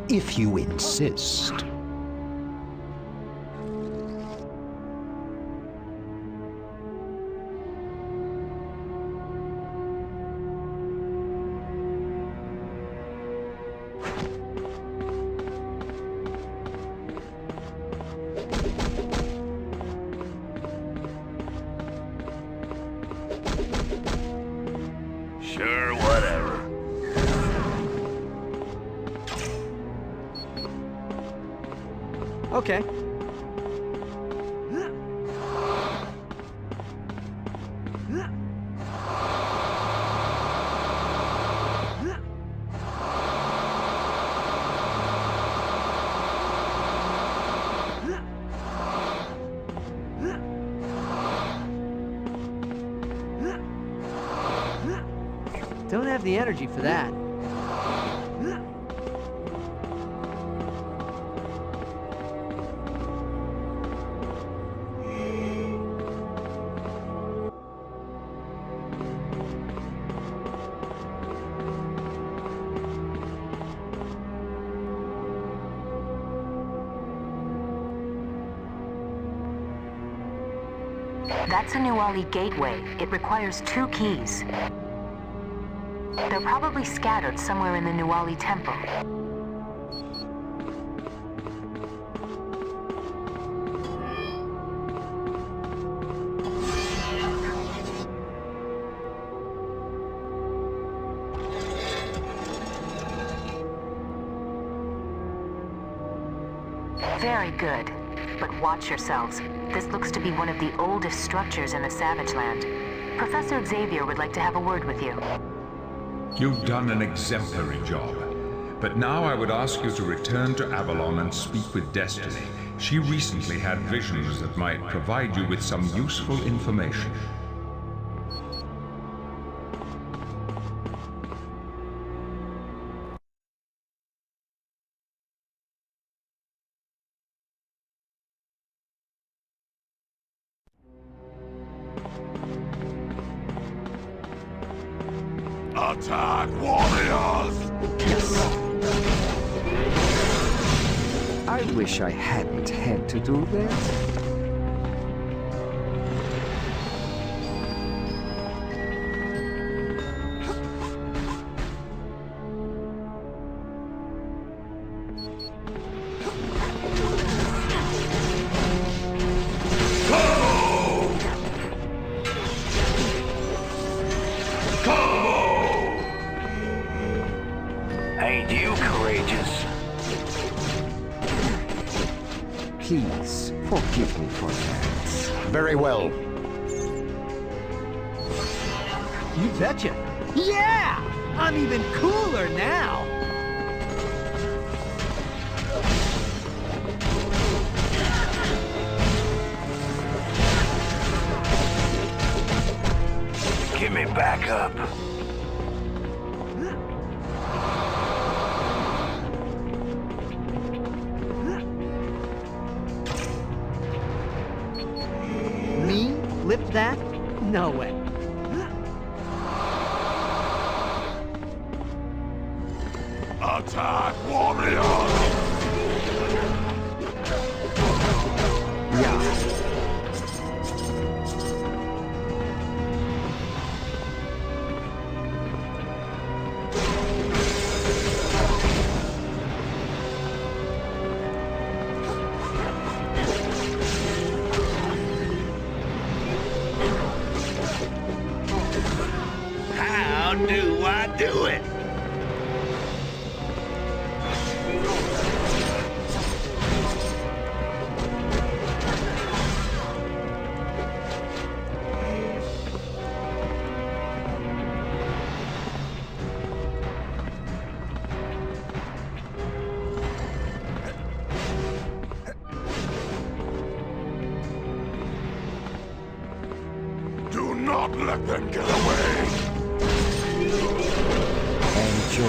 If you insist. Sure, whatever. Okay. Don't have the energy for that. That's a Nuwali gateway. It requires 2 keys. They're probably scattered somewhere in the Nuwali temple. Very good. But watch yourselves. This looks to be one of the oldest structures in the Savage Land. Professor Xavier would like to have a word with you. You've done an exemplary job. But now I would ask you to return to Avalon and speak with Destiny. She recently had visions that might provide you with some useful information. Attack, warriors! I wish I hadn't had to do that. Ain't you courageous? Please, forgive me for that. Very well. You betcha. Yeah! I'm even cooler now! Give me back up. Me? Lift that? No way. Attack, warrior! Yeah. How do I do it? Do not let them get away! Enjoy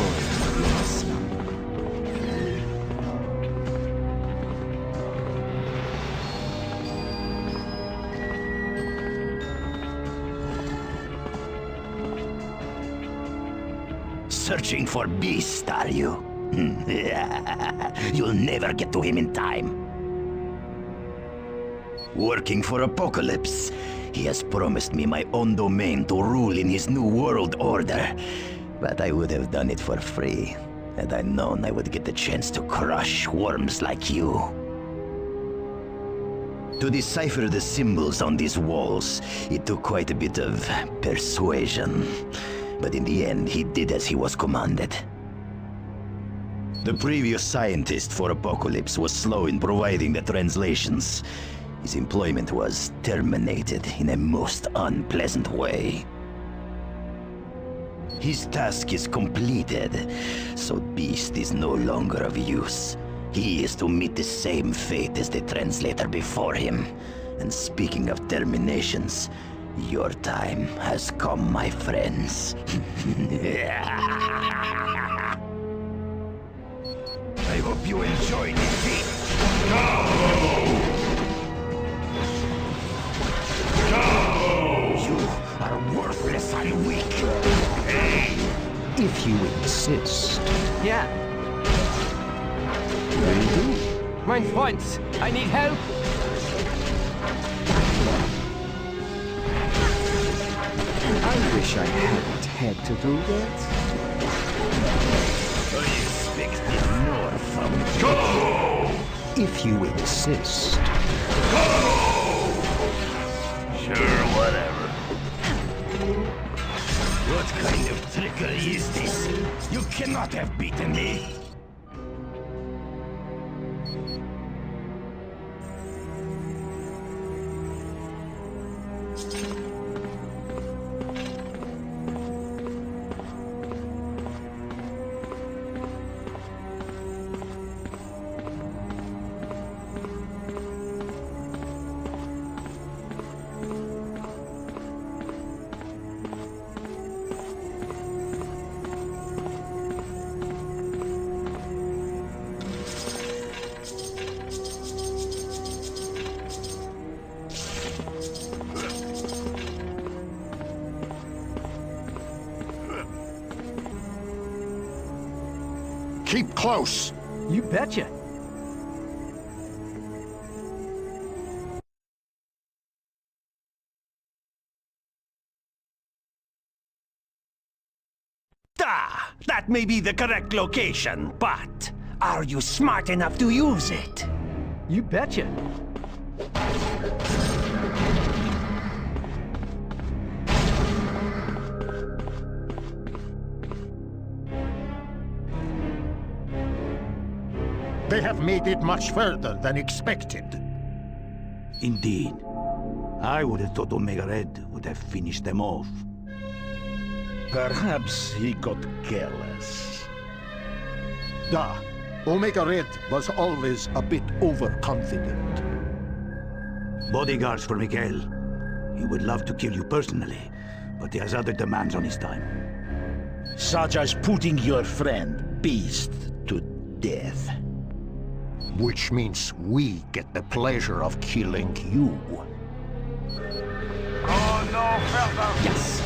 your slumber. Searching for Beast, are you? You'll never get to him in time. Working for Apocolypse, he has promised me my own domain to rule in his new world order. But I would have done it for free, had I known I would get the chance to crush worms like you. To decipher the symbols on these walls, it took quite a bit of persuasion. But in the end, he did as he was commanded. The previous scientist for Apocolypse was slow in providing the translations. His employment was terminated in a most unpleasant way. His task is completed, so Beast is no longer of use. He is to meet the same fate as the translator before him. And speaking of terminations, your time has come, my friends. I hope you enjoyed defeat. Go! You are worthless and weak. Hey! If you insist. Yeah. Will do. Mein Freund, I need help. I wish I hadn't had to do that. I expected more from you. Go! If you insist. Go! Sure, whatever. What kind of trickery is this? You cannot have beaten me. Keep close. You betcha. That may be the correct location, but are you smart enough to use it? You betcha. They have made it much further than expected. Indeed. I would have thought Omega Red would have finished them off. Perhaps he got careless. Omega Red was always a bit overconfident. Bodyguards for Mikael. He would love to kill you personally, but he has other demands on his time. Such as putting your friend Beast to death. Which means we get the pleasure of killing you. Oh no further! Yes.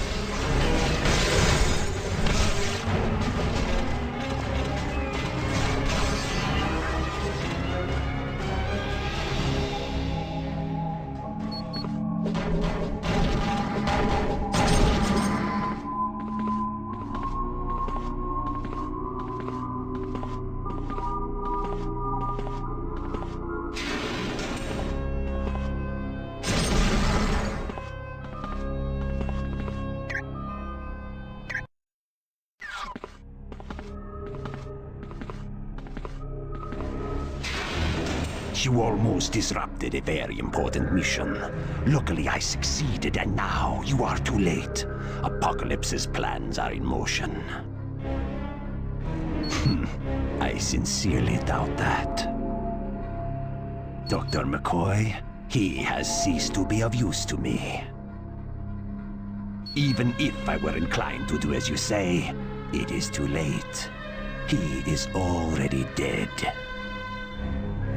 You almost disrupted a very important mission. Luckily, I succeeded, and now you are too late. Apocalypse's plans are in motion. I sincerely doubt that. Dr. McCoy, he has ceased to be of use to me. Even if I were inclined to do as you say, it is too late. He is already dead.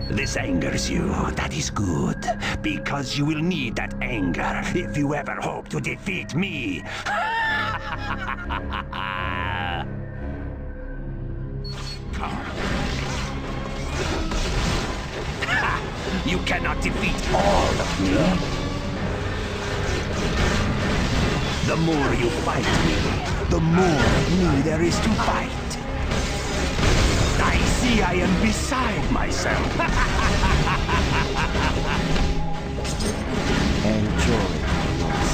This angers you. That is good, because you will need that anger if you ever hope to defeat me. You cannot defeat all of me. The more you fight me, the more of me there is to fight. I see I am beside myself. Enjoy your loss.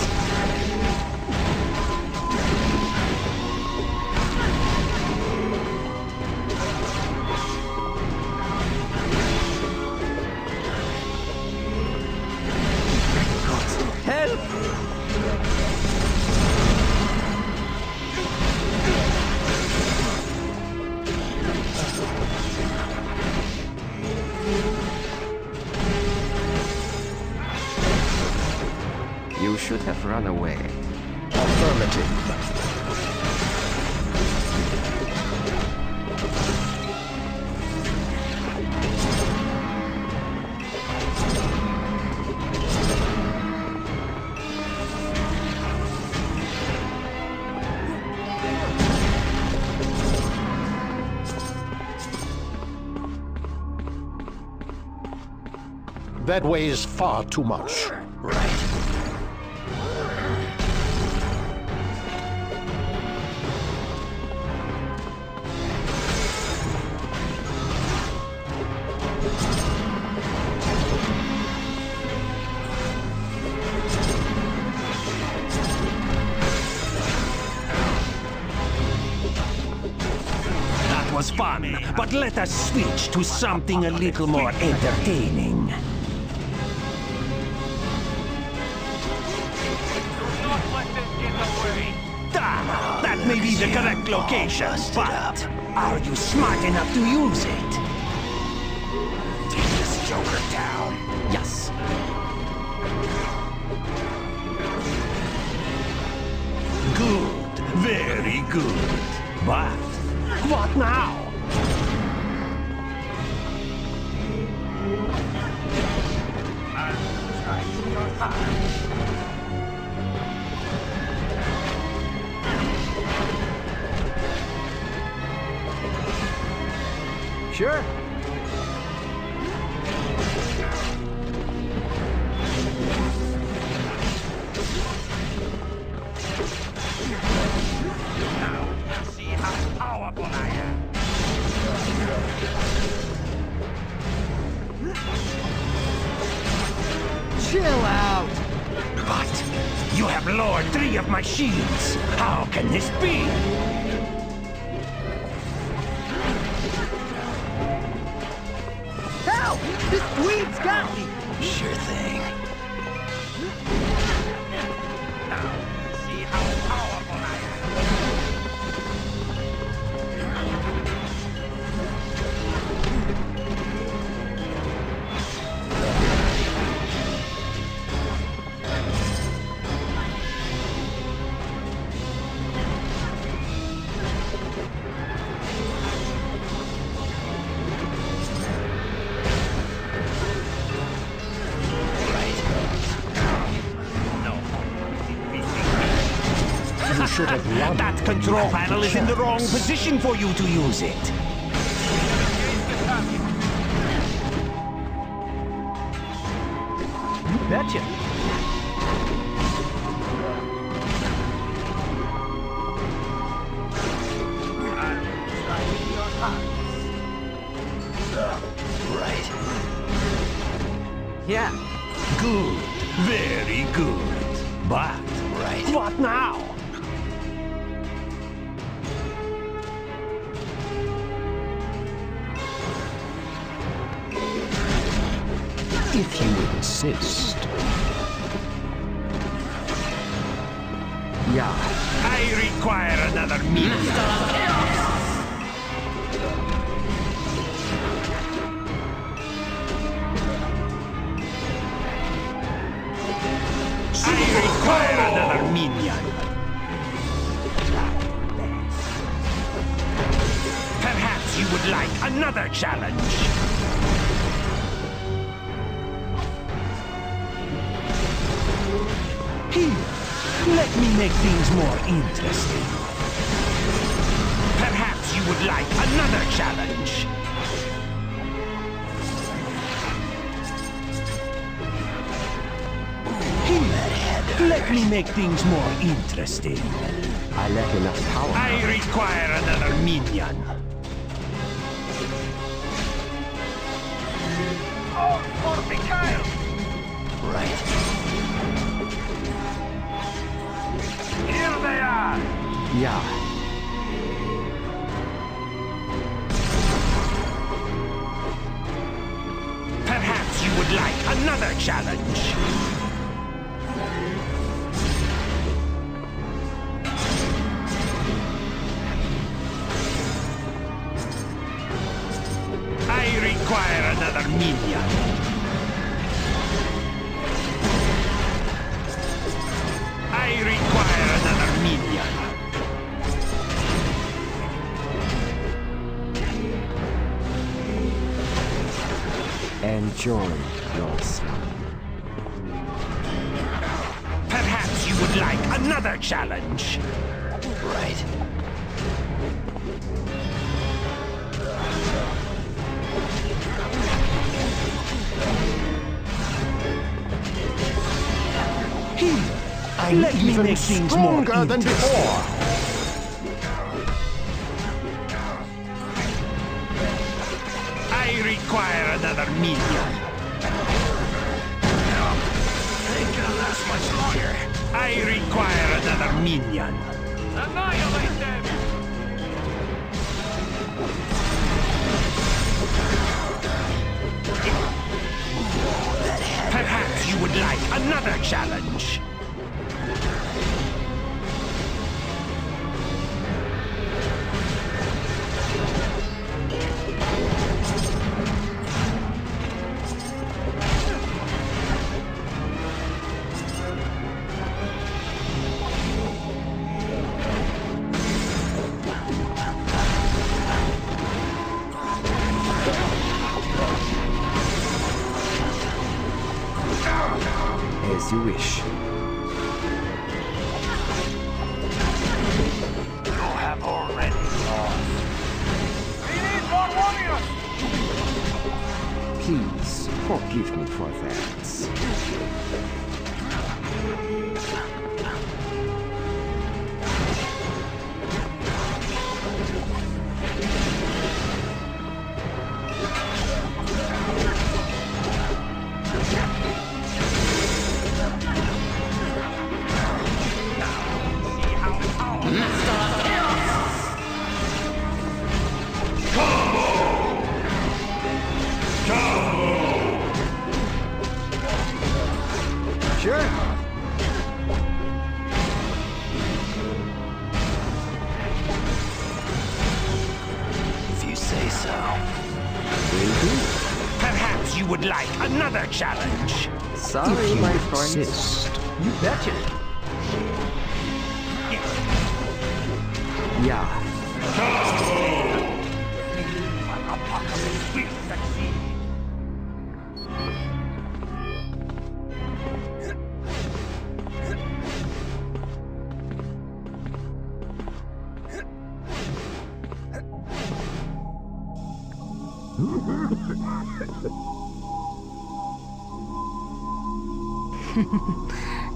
Help! You should have run away. Affirmative. That weighs far too much. Right. That was fun, but let us switch to something a little more entertaining. That may be the correct location, but are you smart enough to use it? Take this Joker down. Yes. Good, very good. But what now? Sure. See how powerful I am. Chill out! What? You have lowered 3 of my shields. How can this be? Help! This dweeb's got me! Sure thing. Now, see how powerful I am. You should have won. That control panel is in the wrong position for you to use it. Betcha. Right. Yeah. Good. Very good. But what now? If you insist. Yeah. I require another meal. I require another minion. Perhaps you would like another challenge. Here, let me make things more interesting. Perhaps you would like another challenge. Here, let me make things more interesting. I lack enough power. I require another minion. Oh, for Mikhail! Right. Here they are! Yeah. Perhaps you would like another challenge. I require another minion. I require another minion. Enjoy yourself. Perhaps you would like another challenge. Right. Here, let me make things more than before. I require another minion. Ain't gonna last much longer. I require another minion. Annihilate them! Perhaps you would like another challenge. As you wish. You have already lost. We need more warriors! Please, forgive me for that. Sure. If you say so. Perhaps you would like another challenge. Sorry, if you my friend. insist. You betcha. Yeah. Apocolypse will succeed.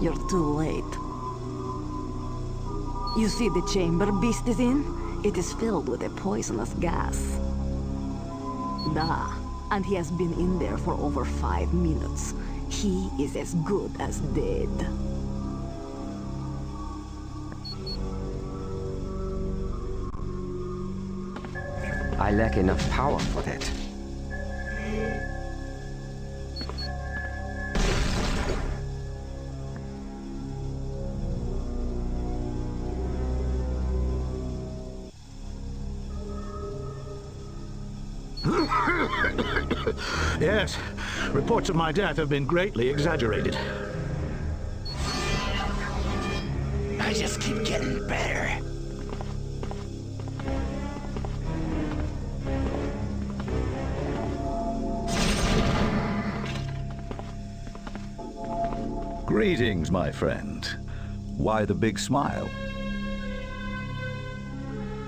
You're too late. You see the chamber beast is in? It is filled with a poisonous gas. Da, and he has been in there for over 5 minutes. He is as good as dead. I lack enough power for that. Yes, reports of my death have been greatly exaggerated. I just keep getting better. Greetings, my friend. Why the big smile?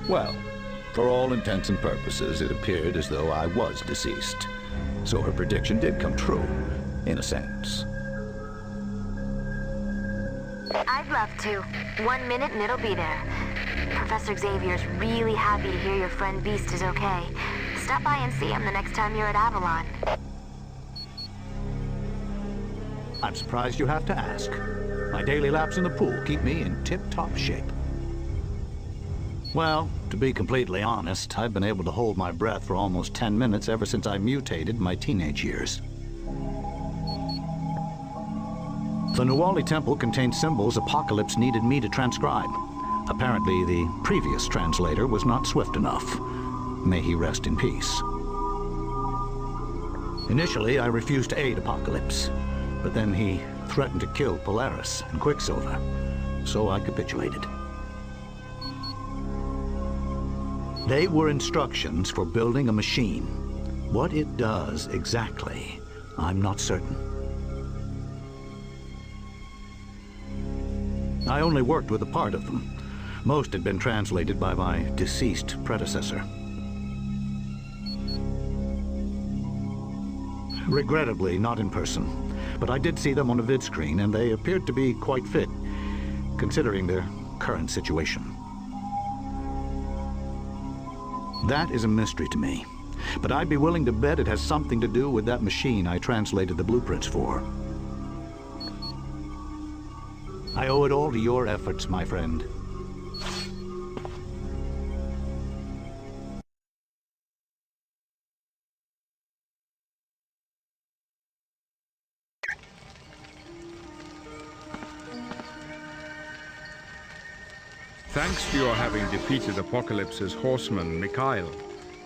Well, for all intents and purposes, it appeared as though I was deceased. So her prediction did come true, in a sense. I'd love to. 1 minute and it'll be there. Professor Xavier's really happy to hear your friend Beast is okay. Stop by and see him the next time you're at Avalon. I'm surprised you have to ask. My daily laps in the pool keep me in tip-top shape. Well, to be completely honest, I've been able to hold my breath for almost 10 minutes ever since I mutated in my teenage years. The Nuwali Temple contained symbols Apocolypse needed me to transcribe. Apparently, the previous translator was not swift enough. May he rest in peace. Initially, I refused to aid Apocolypse, but then he threatened to kill Polaris and Quicksilver, so I capitulated. They were instructions for building a machine. What it does exactly, I'm not certain. I only worked with a part of them. Most had been translated by my deceased predecessor. Regrettably, not in person, but I did see them on a vid screen, and they appeared to be quite fit, considering their current situation. That is a mystery to me, but I'd be willing to bet it has something to do with that machine I translated the blueprints for. I owe it all to your efforts, my friend. Thanks to your having defeated Apocalypse's horseman, Mikhail,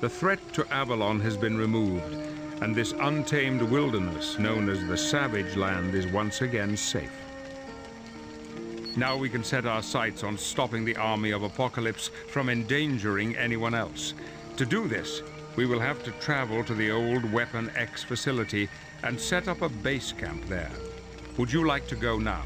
the threat to Avalon has been removed, and this untamed wilderness known as the Savage Land is once again safe. Now we can set our sights on stopping the army of Apocalypse from endangering anyone else. To do this, we will have to travel to the old Weapon X facility and set up a base camp there. Would you like to go now?